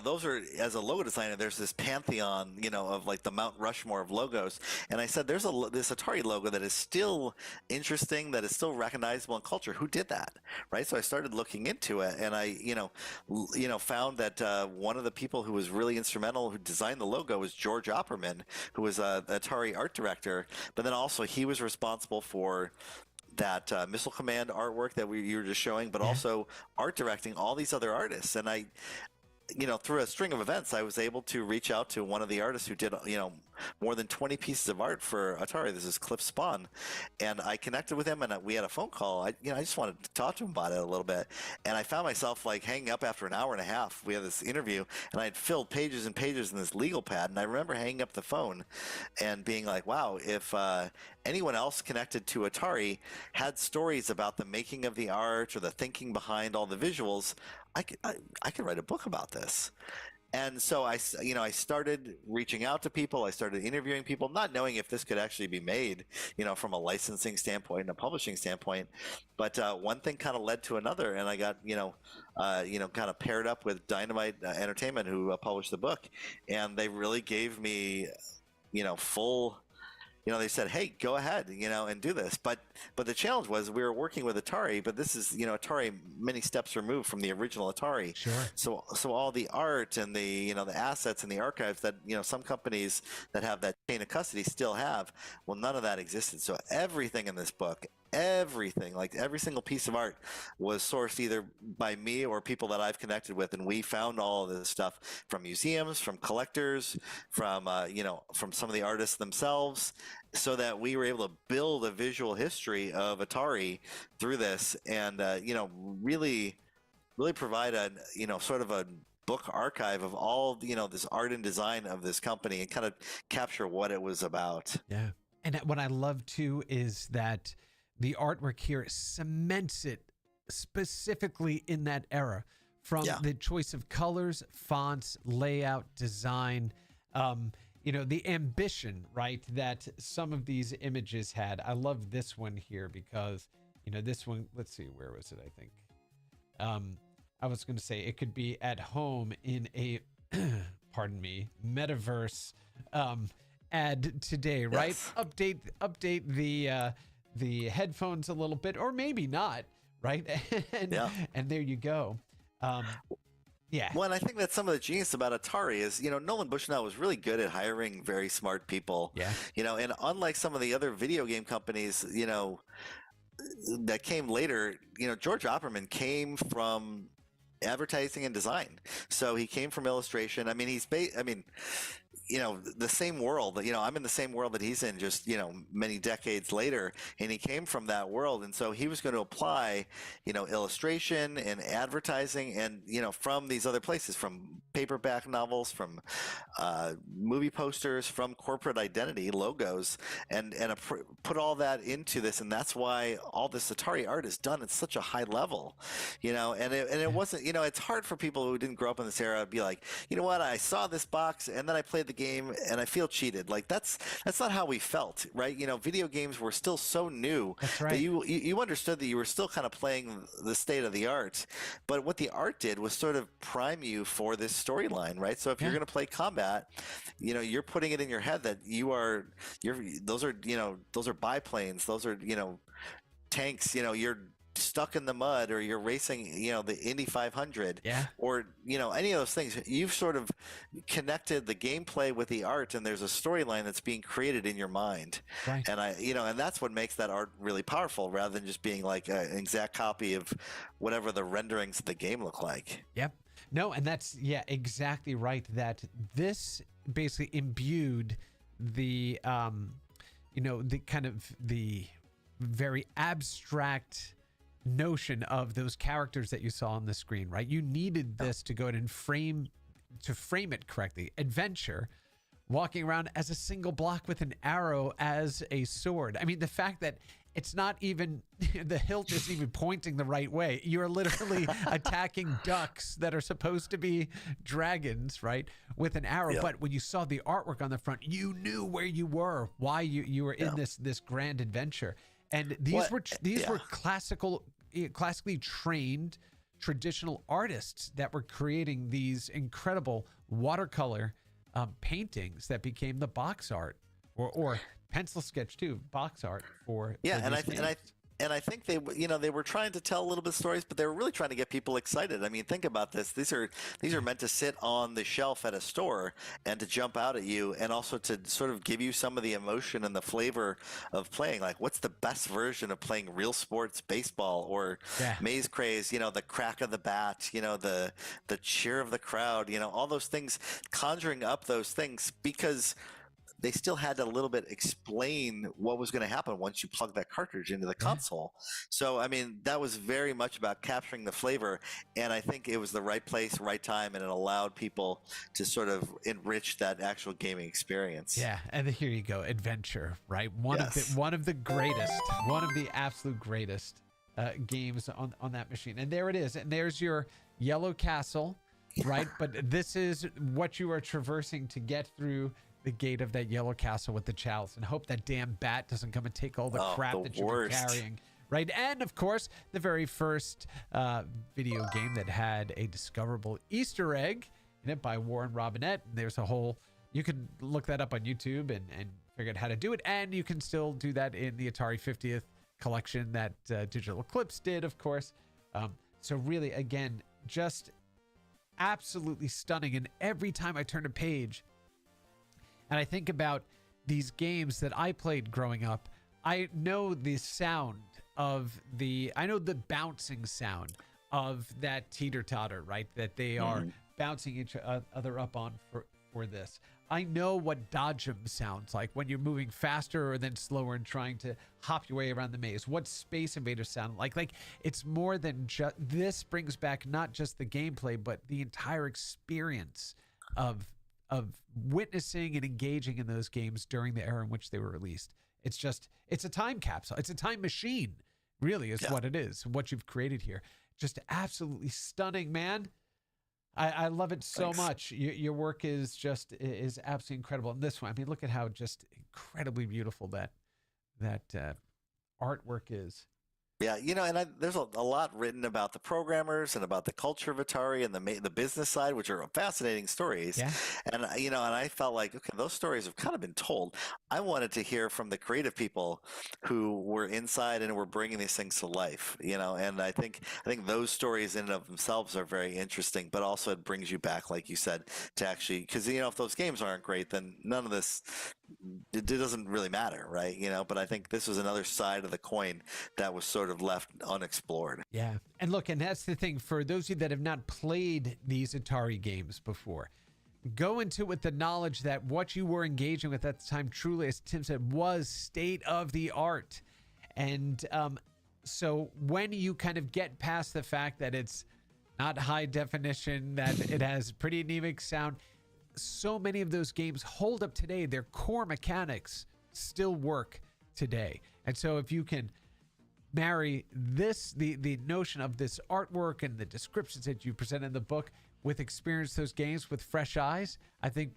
those are, as a logo designer, there's this pantheon, of like the Mount Rushmore of logos. And I said, there's this Atari logo that is still interesting, that is still recognizable in culture. Who did that, right? So I started looking into it, and I, found that one of the people who was really instrumental, who designed the logo, was George Opperman, who was the Atari art director. But then also he was responsible for that Missile Command artwork that you were just showing, but also art directing all these other artists. And I, through a string of events, I was able to reach out to one of the artists who did, more than 20 pieces of art for Atari. This is Cliff Spawn. And I connected with him, and we had a phone call. I just wanted to talk to him about it a little bit. And I found myself like hanging up after an hour and a half. We had this interview, and I had filled pages and pages in this legal pad. And I remember hanging up the phone and being like, wow, if anyone else connected to Atari had stories about the making of the art or the thinking behind all the visuals, I could write a book about this. And so I started reaching out to people. I started interviewing people, not knowing if this could actually be made, from a licensing standpoint and a publishing standpoint. But one thing kind of led to another, and I got, kind of paired up with Dynamite Entertainment, who published the book, and they really gave me, full. They said, hey, go ahead, and do this. But the challenge was we were working with Atari, but this is, Atari many steps removed from the original Atari. Sure. So all the art and the, the assets and the archives that, some companies that have that chain of custody still have, well, none of that existed. So everything in this book, everything, like every single piece of art was sourced either by me or people that I've connected with. And we found all of this stuff from museums, from collectors, from, from some of the artists themselves, so that we were able to build a visual history of Atari through this and, really provide a, sort of a book archive of all, this art and design of this company and kind of capture what it was about. Yeah. And what I love too is that the artwork here cements it specifically in that era, from the choice of colors, fonts, layout, design, the ambition, right, that some of these images had. I love this one here because, this one, let's see, where was it? I think I was going to say it could be at home in a, pardon me, metaverse ad today, right? Yes. Update the headphones a little bit, or maybe not, right? And there you go. Yeah. Well, and I think that some of the genius about Atari is, Nolan Bushnell was really good at hiring very smart people. Yeah. And unlike some of the other video game companies, that came later, George Opperman came from advertising and design. So he came from illustration. I mean, the same world, I'm in the same world that he's in, just, many decades later, and he came from that world. And so he was going to apply, illustration and advertising and, from these other places, from paperback novels, from movie posters, from corporate identity logos, and put all that into this. And that's why all this Atari art is done at such a high level, and it wasn't, it's hard for people who didn't grow up in this era to be like, what, I saw this box and then I played the game and I feel cheated. Like that's not how we felt, right? Video games were still so new. That's right. That you understood that you were still kind of playing the state of the art, but what the art did was sort of prime you for this storyline, right? So if you're going to play combat, you're putting it in your head that those are biplanes, those are tanks, you're stuck in the mud, or you're racing, the Indy 500, or any of those things. You've sort of connected the gameplay with the art, and there's a storyline that's being created in your mind. Right. And and that's what makes that art really powerful, rather than just being like an exact copy of whatever the renderings of the game look like. Yep. No, and that's exactly right. That this basically imbued the the kind of the very abstract notion of those characters that you saw on the screen, right? You needed this to go ahead and frame it correctly. Adventure, walking around as a single block with an arrow as a sword. I mean, the fact that it's not even, the hilt isn't even pointing the right way. You're literally attacking ducks that are supposed to be dragons, right? With an arrow. Yep. But when you saw the artwork on the front, you knew where you were, why you were in this grand adventure. And these were classically trained traditional artists that were creating these incredible watercolor paintings that became the box art or pencil sketch too, box art for and I And I think they were trying to tell a little bit of stories, but they were really trying to get people excited. I mean, think about this. These are meant to sit on the shelf at a store and to jump out at you, and also to sort of give you some of the emotion and the flavor of playing. Like, what's the best version of playing real sports baseball or Yeah. Maze Craze? The crack of the bat, the cheer of the crowd, all those things, conjuring up those things, because they still had to a little bit explain what was going to happen once you plug that cartridge into the console. So, I mean, that was very much about capturing the flavor, and I think it was the right place, right time, and it allowed people to sort of enrich that actual gaming experience. Yeah, and here you go, Adventure, right? One of the greatest, one of the absolute greatest games on that machine. And there it is, and there's your yellow castle, right? But this is what you are traversing to get through the gate of that yellow castle with the chalice, and hope that damn bat doesn't come and take all the crap that you're carrying, right? And of course, the very first video game that had a discoverable Easter egg in it by Warren Robinette. And there's a whole, you can look that up on YouTube and figure out how to do it, and you can still do that in the Atari 50th collection that Digital Eclipse did, of course. So really, again, just absolutely stunning. And every time I turn a page and I think about these games that I played growing up, I know the sound of I know the bouncing sound of that teeter-totter, right? That they are bouncing each other up on for this. I know what dodge 'em sounds like when you're moving faster or then slower and trying to hop your way around the maze. What Space Invaders sound like. Like, it's more than just, this brings back not just the gameplay, but the entire experience of witnessing and engaging in those games during the era in which they were released. It's a time capsule. It's a time machine, really, is what it is, what you've created here. Just absolutely stunning, man. I love it so much. Your work is absolutely incredible. And this one, I mean, look at how just incredibly beautiful that artwork is. Yeah, and there's a lot written about the programmers and about the culture of Atari and the business side, which are fascinating stories. Yeah. And and I felt like, okay, those stories have kind of been told. I wanted to hear from the creative people who were inside and were bringing these things to life. And I think those stories in and of themselves are very interesting, but also it brings you back, like you said, to actually, because if those games aren't great, then none of this, it doesn't really matter, right? But I think this was another side of the coin that was sort of left unexplored. Yeah. And look, and that's the thing, for those of you that have not played these Atari games before, go into it with the knowledge that what you were engaging with at the time truly, as Tim said, was state of the art. And so when you kind of get past the fact that it's not high definition, that it has pretty anemic sound, so many of those games hold up today. Their core mechanics still work today. And so if you can marry this, the notion of this artwork and the descriptions that you present in the book, with experience those games with fresh eyes, I think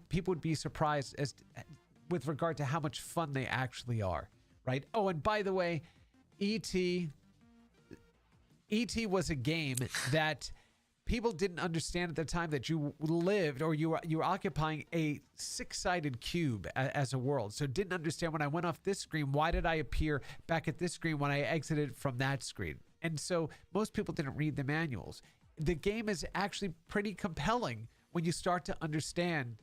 people would be surprised with regard to how much fun they actually are, right? Oh, and by the way, E.T. was a game that people didn't understand at the time, that you lived, or you were occupying a six-sided cube as a world. So didn't understand, when I went off this screen, why did I appear back at this screen when I exited from that screen? And so most people didn't read the manuals. The game is actually pretty compelling when you start to understand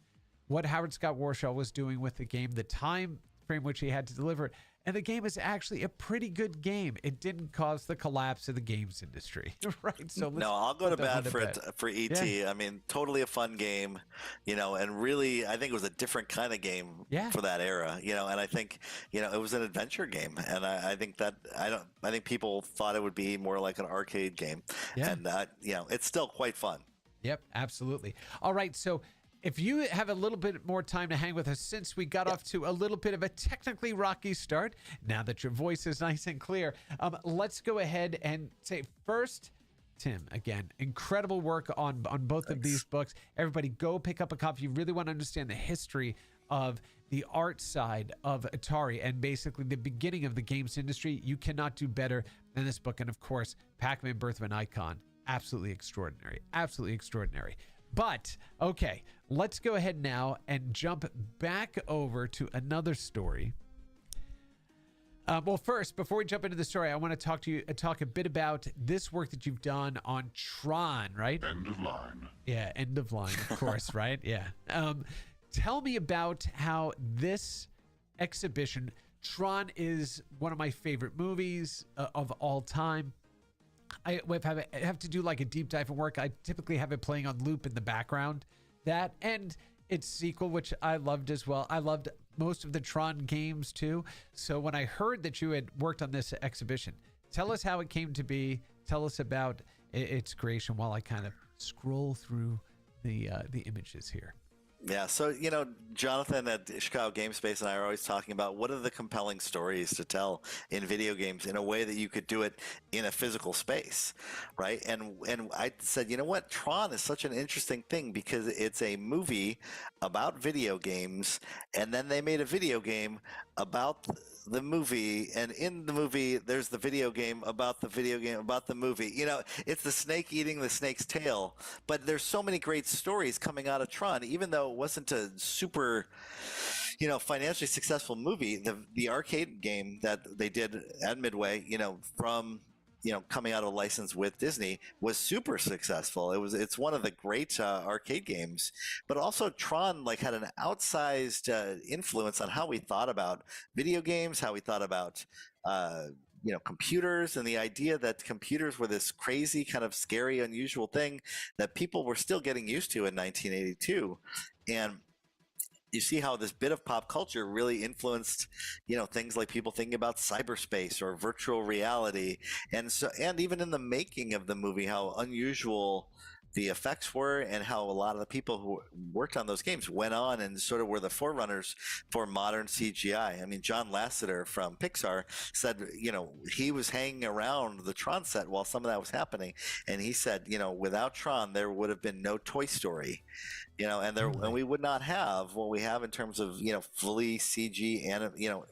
what Howard Scott Warshaw was doing with the game, the time frame which he had to deliver it. And the game is actually a pretty good game. It didn't cause the collapse of the games industry, right? So no, I'll go to bat for E.T. Yeah. I mean, totally a fun game, and really, I think it was a different kind of game for that era, and I think, it was an adventure game, and I think people thought it would be more like an arcade game, and it's still quite fun. Yep, absolutely. All right, so if you have a little bit more time to hang with us, since we got off to a little bit of a technically rocky start, now that your voice is nice and clear, let's go ahead and say first, Tim, again, incredible work on both of these books. Everybody go pick up a copy. You really want to understand the history of the art side of Atari and basically the beginning of the games industry. You cannot do better than this book. And of course, Pac-Man, Birth of an Icon. Absolutely extraordinary. Absolutely extraordinary. But, okay, let's go ahead now and jump back over to another story. Well, first, before we jump into the story, I want to talk a bit about this work that you've done on Tron, right? End of line. Yeah, end of line, of course, right? Yeah. Tell me about how this exhibition, Tron is one of my favorite movies of all time. I have to do like a deep dive of work. I typically have it playing on loop in the background. That and its sequel, which I loved as well. I loved most of the Tron games too. So when I heard that you had worked on this exhibition, tell us how it came to be. Tell us about its creation while I kind of scroll through the images here. Yeah, so, you know, Jonathan at Chicago Gamespace and I are always talking about what are the compelling stories to tell in video games in a way that you could do it in a physical space, right? And I said, you know what, Tron is such an interesting thing because it's a movie about video games, and then they made a video game about the movie, and in the movie there's the video game about the video game about the movie. You know, it's the snake eating the snake's tail, but there's so many great stories coming out of Tron. Even though it wasn't a super, you know, financially successful movie, the arcade game that they did at Midway, you know, from, you know, coming out of a license with Disney, was super successful. It's one of the great arcade games, but also Tron like had an outsized influence on how we thought about video games, how we thought about you know, computers, and the idea that computers were this crazy kind of scary, unusual thing that people were still getting used to in 1982. And you see how this bit of pop culture really influenced, you know, things like people thinking about cyberspace or virtual reality. And so, and even in the making of the movie, how unusual the effects were, and how a lot of the people who worked on those games went on and sort of were the forerunners for modern CGI. I mean, John Lasseter from Pixar said, you know, he was hanging around the Tron set while some of that was happening, and he said, you know, without Tron, there would have been no Toy Story, you know, and we would not have what we have in terms of, you know, fully CG and, you know,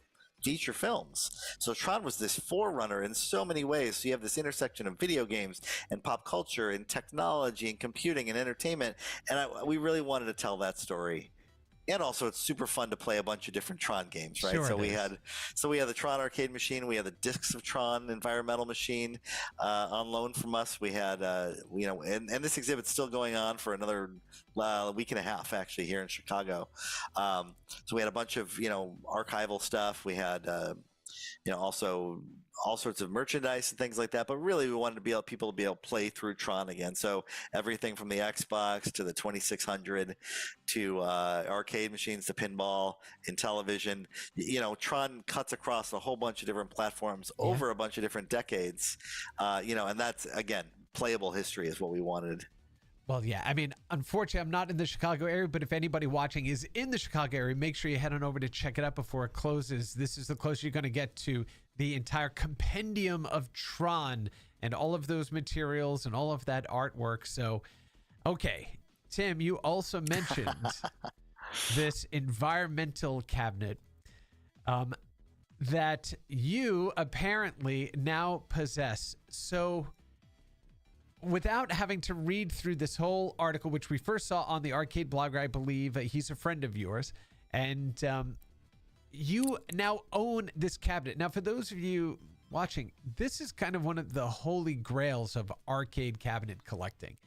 feature films. So Tron was this forerunner in so many ways. So you have this intersection of video games and pop culture and technology and computing and entertainment, and we really wanted to tell that story. And also, it's super fun to play a bunch of different Tron games, right? Sure So we had the Tron arcade machine, we had the Discs of Tron Environmental machine on loan from us. We had, you know, and this exhibit's still going on for another week and a half, actually, here in Chicago. So we had a bunch of, you know, archival stuff. We had, you know, also all sorts of merchandise and things like that, but really we wanted to be able people to be able to play through Tron again. So everything from the Xbox to the 2600 to arcade machines to pinball and television, you know, Tron cuts across a whole bunch of different platforms over a bunch of different decades, you know, and that's, again, playable history is what we wanted. Well, yeah, I mean, unfortunately, I'm not in the Chicago area, but if anybody watching is in the Chicago area, make sure you head on over to check it out before it closes. This is the closest you're going to get to the entire compendium of Tron and all of those materials and all of that artwork. So, okay, Tim, you also mentioned this environmental cabinet that you apparently now possess. So, without having to read through this whole article, which we first saw on the Arcade Blogger, I believe he's a friend of yours, and you now own this cabinet. Now, for those of you watching, this is kind of one of the holy grails of arcade cabinet collecting.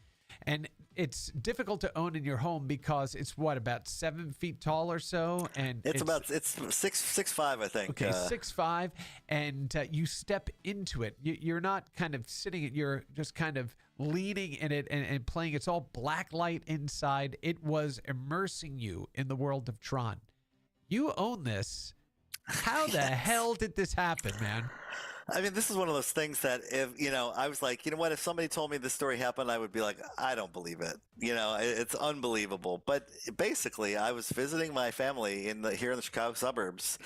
And it's difficult to own in your home because it's what, about 7 feet tall or so, and it's 6'5", I think. Okay, 6'5", and you step into it. You're not kind of sitting; you're just kind of leaning in it and playing. It's all black light inside. It was immersing you in the world of Tron. You own this. How the hell did this happen, man? I mean, this is one of those things that if, you know, I was like, you know what, if somebody told me this story happened, I would be like, I don't believe it. You know, it's unbelievable. But basically, I was visiting my family here in the Chicago suburbs,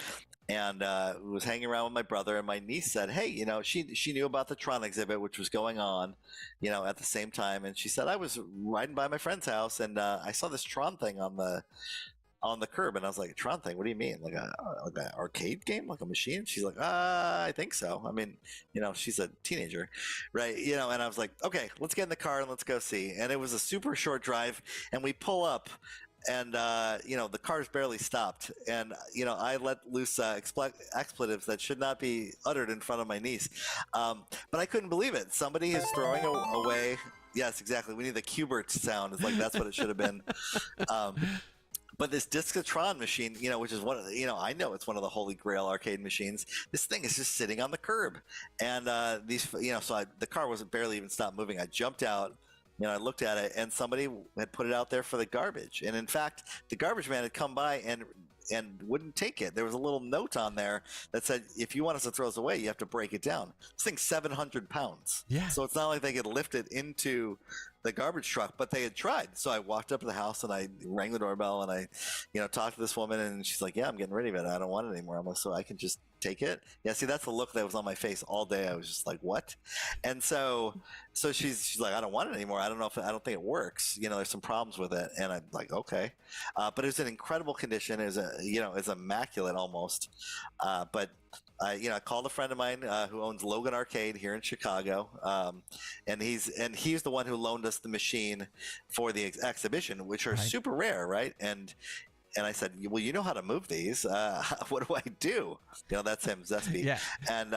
and was hanging around with my brother, and my niece said, hey, you know, she knew about the Tron exhibit, which was going on, you know, at the same time. And she said, I was riding by my friend's house, and I saw this Tron thing on the curb, and I was like, Tron thing, what do you mean? Like an arcade game, like a machine? She's like, I think so. I mean, you know, she's a teenager, right? You know, and I was like, okay, let's get in the car and let's go see. And it was a super short drive, and we pull up and the cars barely stopped, and I let loose expletives that should not be uttered in front of my niece, but I couldn't believe it. Somebody is throwing away. Yes, exactly. We need the Qbert sound. It's like that's what it should have been. But this Disc of TRON machine, which is one of the, I know it's one of the holy grail arcade machines. This thing is just sitting on the curb, and the car wasn't barely even stopped moving. I jumped out. I looked at it, and somebody had put it out there for the garbage. And in fact, the garbage man had come by and wouldn't take it. There was a little note on there that said, if you want us to throw this away, you have to break it down. This thing's 700 pounds. Yeah. So it's not like they could lift it into the garbage truck, but they had tried. So I walked up to the house and I rang the doorbell and I, talked to this woman, and she's like, yeah, I'm getting rid of it. I don't want it anymore. I'm like, so I can just take it? Yeah. See, that's the look that was on my face all day. I was just like, what? And so she's like, I don't want it anymore. I don't think it works. There's some problems with it. And I'm like, okay. But it was in incredible condition. It was it's immaculate almost. But I called a friend of mine who owns Logan Arcade here in Chicago, and he's the one who loaned us the machine for the exhibition, which are super rare, right? And I said, well, you know how to move these. What do I do? That's him, Zesty. Yeah. And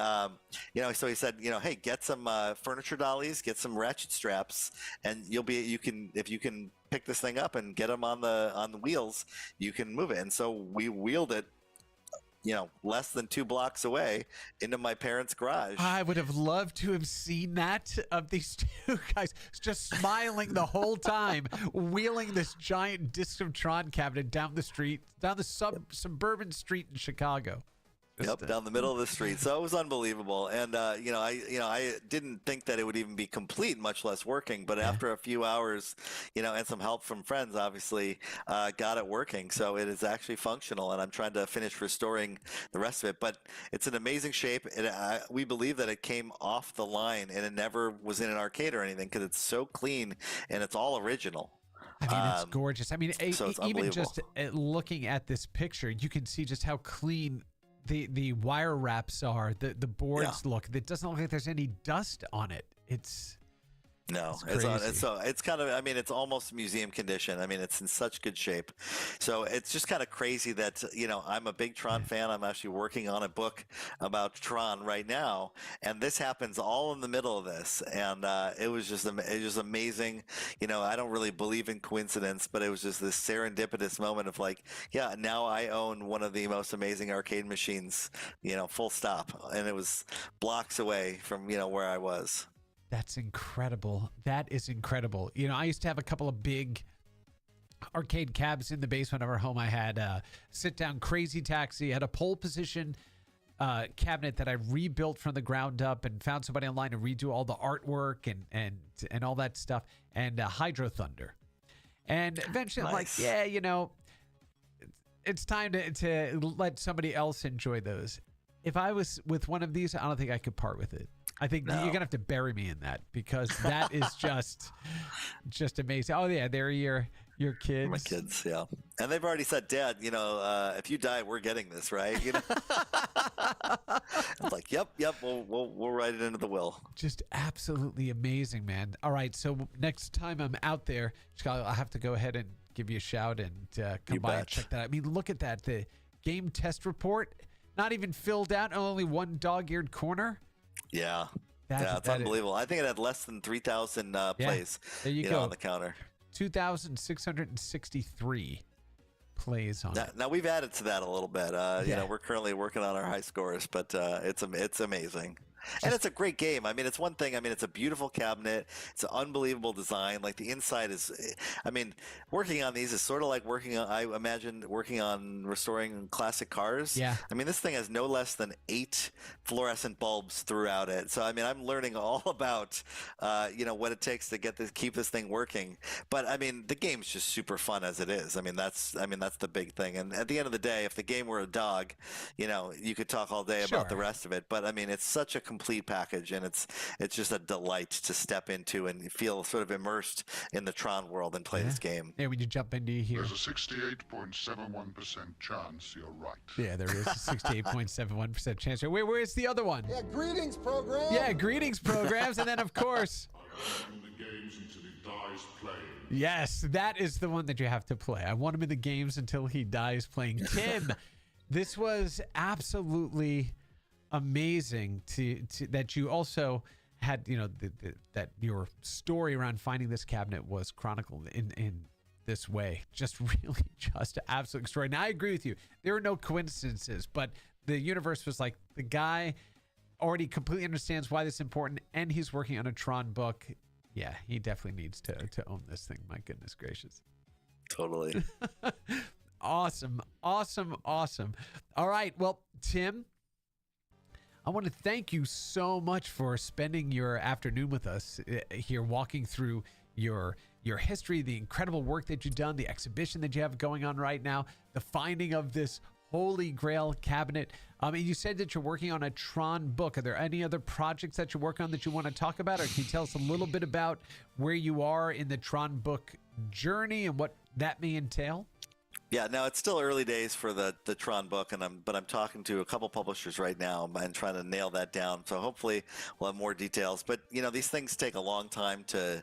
so he said, hey, get some furniture dollies, get some ratchet straps, and if you can pick this thing up and get them on the wheels, you can move it. And so we wheeled it, less than 2 blocks away into my parents' garage. I would have loved to have seen that, of these two guys just smiling the whole time, wheeling this giant Disc of TRON cabinet down the street, down the suburban street in Chicago. Yep, down the middle of the street. So it was unbelievable. And, I didn't think that it would even be complete, much less working. But after a few hours, and some help from friends, obviously, got it working. So it is actually functional. And I'm trying to finish restoring the rest of it. But it's an amazing shape. We believe that it came off the line and it never was in an arcade or anything, because it's so clean and it's all original. I mean, it's gorgeous. I mean, so it's even just looking at this picture, you can see just how clean the wire wraps are, the boards look. It doesn't look like there's any dust on it. It's kind of, I mean, it's almost museum condition. I mean, it's in such good shape. So it's just kind of crazy that, I'm a big TRON fan. I'm actually working on a book about TRON right now. And this happens all in the middle of this. And it was just amazing. I don't really believe in coincidence, but it was just this serendipitous moment of like, yeah, now I own one of the most amazing arcade machines, full stop. And it was blocks away from, where I was. That's incredible. That is incredible. I used to have a couple of big arcade cabs in the basement of our home. I had a sit-down Crazy Taxi, had a pole position cabinet that I rebuilt from the ground up and found somebody online to redo all the artwork and all that stuff, and Hydro Thunder. And eventually I'm like, yeah, it's time to let somebody else enjoy those. If I was with one of these, I don't think I could part with it. I think you're going to have to bury me in that, because that is just amazing. Oh, yeah, they're your kids. My kids, yeah. And they've already said, Dad, if you die, we're getting this, right? I'm like, yep, we'll write it into the will. Just absolutely amazing, man. All right, so next time I'm out there, Chicago, I'll have to go ahead and give you a shout and come by and check that out. I mean, look at that. The game test report, not even filled out, only one dog-eared corner. Yeah. It's unbelievable. I think it had less than 3,000 plays there you go. On the counter. 2,663 plays on it. Now we've added to that a little bit. We're currently working on our high scores, but it's amazing. And it's a great game. I mean, it's one thing. I mean, it's a beautiful cabinet. It's an unbelievable design. Like the inside is, I mean, working on these is sort of like I imagine working on restoring classic cars. Yeah. I mean, this thing has no less than 8 fluorescent bulbs throughout it. So, I mean, I'm learning all about, what it takes to keep this thing working. But I mean, the game's just super fun as it is. I mean, that's the big thing. And at the end of the day, if the game were a dog, you could talk all day about the rest of it. But I mean, it's such a complete package, and it's just a delight to step into and feel sort of immersed in the TRON world and play this game. Yeah, when you jump into here, there's a 68.71% chance you're right. Yeah, there is a 68.71% chance. Where's the other one? Yeah, greetings program. Yeah, greetings programs, and then of course. The games until he died dies playing. Yes, that is the one that you have to play. I want him in the games until he dies playing. Tim, this was absolutely amazing that you also had, that your story around finding this cabinet was chronicled in this way. Just really just absolute extraordinary. Now, I agree with you. There are no coincidences, but the universe was like, the guy already completely understands why this is important, and he's working on a Tron book. Yeah, he definitely needs to own this thing. My goodness gracious. Totally. Awesome. All right. Well, Tim, I want to thank you so much for spending your afternoon with us here, walking through your history, the incredible work that you've done, the exhibition that you have going on right now, the finding of this Holy Grail cabinet. And you said that you're working on a Tron book. Are there any other projects that you're working on that you want to talk about? Or can you tell us a little bit about where you are in the Tron book journey and what that may entail? Yeah, no, it's still early days for the Tron book, but I'm talking to a couple publishers right now and trying to nail that down. So hopefully we'll have more details. But these things take a long time to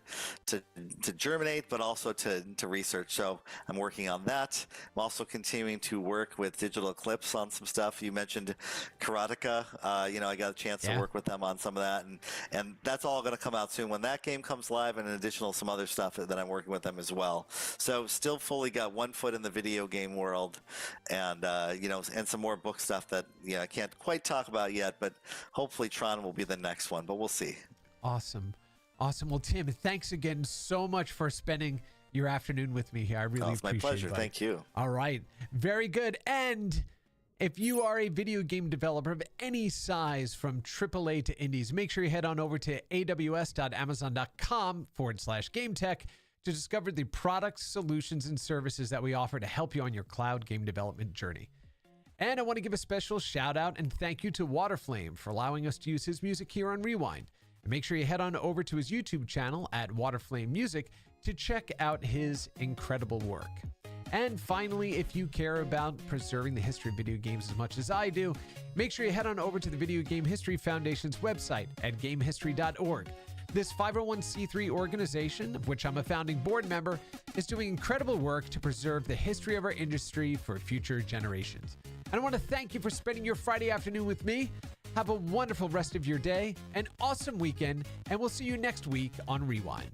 germinate, but also to research. So I'm working on that. I'm also continuing to work with Digital Eclipse on some stuff. You mentioned Karateka. I got a chance to work with them on some of that, and that's all going to come out soon when that game comes live. And in addition, some other stuff that I'm working with them as well. So still fully got one foot in the video game world, and and some more book stuff that I can't quite talk about yet, but hopefully Tron will be the next one, but we'll see. Awesome. Well, Tim, thanks again so much for spending your afternoon with me here. I really appreciate it. It's my pleasure. Thank you. All right. Very good. And if you are a video game developer of any size, from AAA to indies, make sure you head on over to aws.amazon.com/GameTech to discover the products, solutions, and services that we offer to help you on your cloud game development journey. And I want to give a special shout out and thank you to Waterflame for allowing us to use his music here on Rewind. And make sure you head on over to his YouTube channel at Waterflame Music to check out his incredible work. And finally, if you care about preserving the history of video games as much as I do, make sure you head on over to the Video Game History Foundation's website at gamehistory.org. This 501c3 organization, of which I'm a founding board member, is doing incredible work to preserve the history of our industry for future generations. And I want to thank you for spending your Friday afternoon with me. Have a wonderful rest of your day, an awesome weekend, and we'll see you next week on Rewind.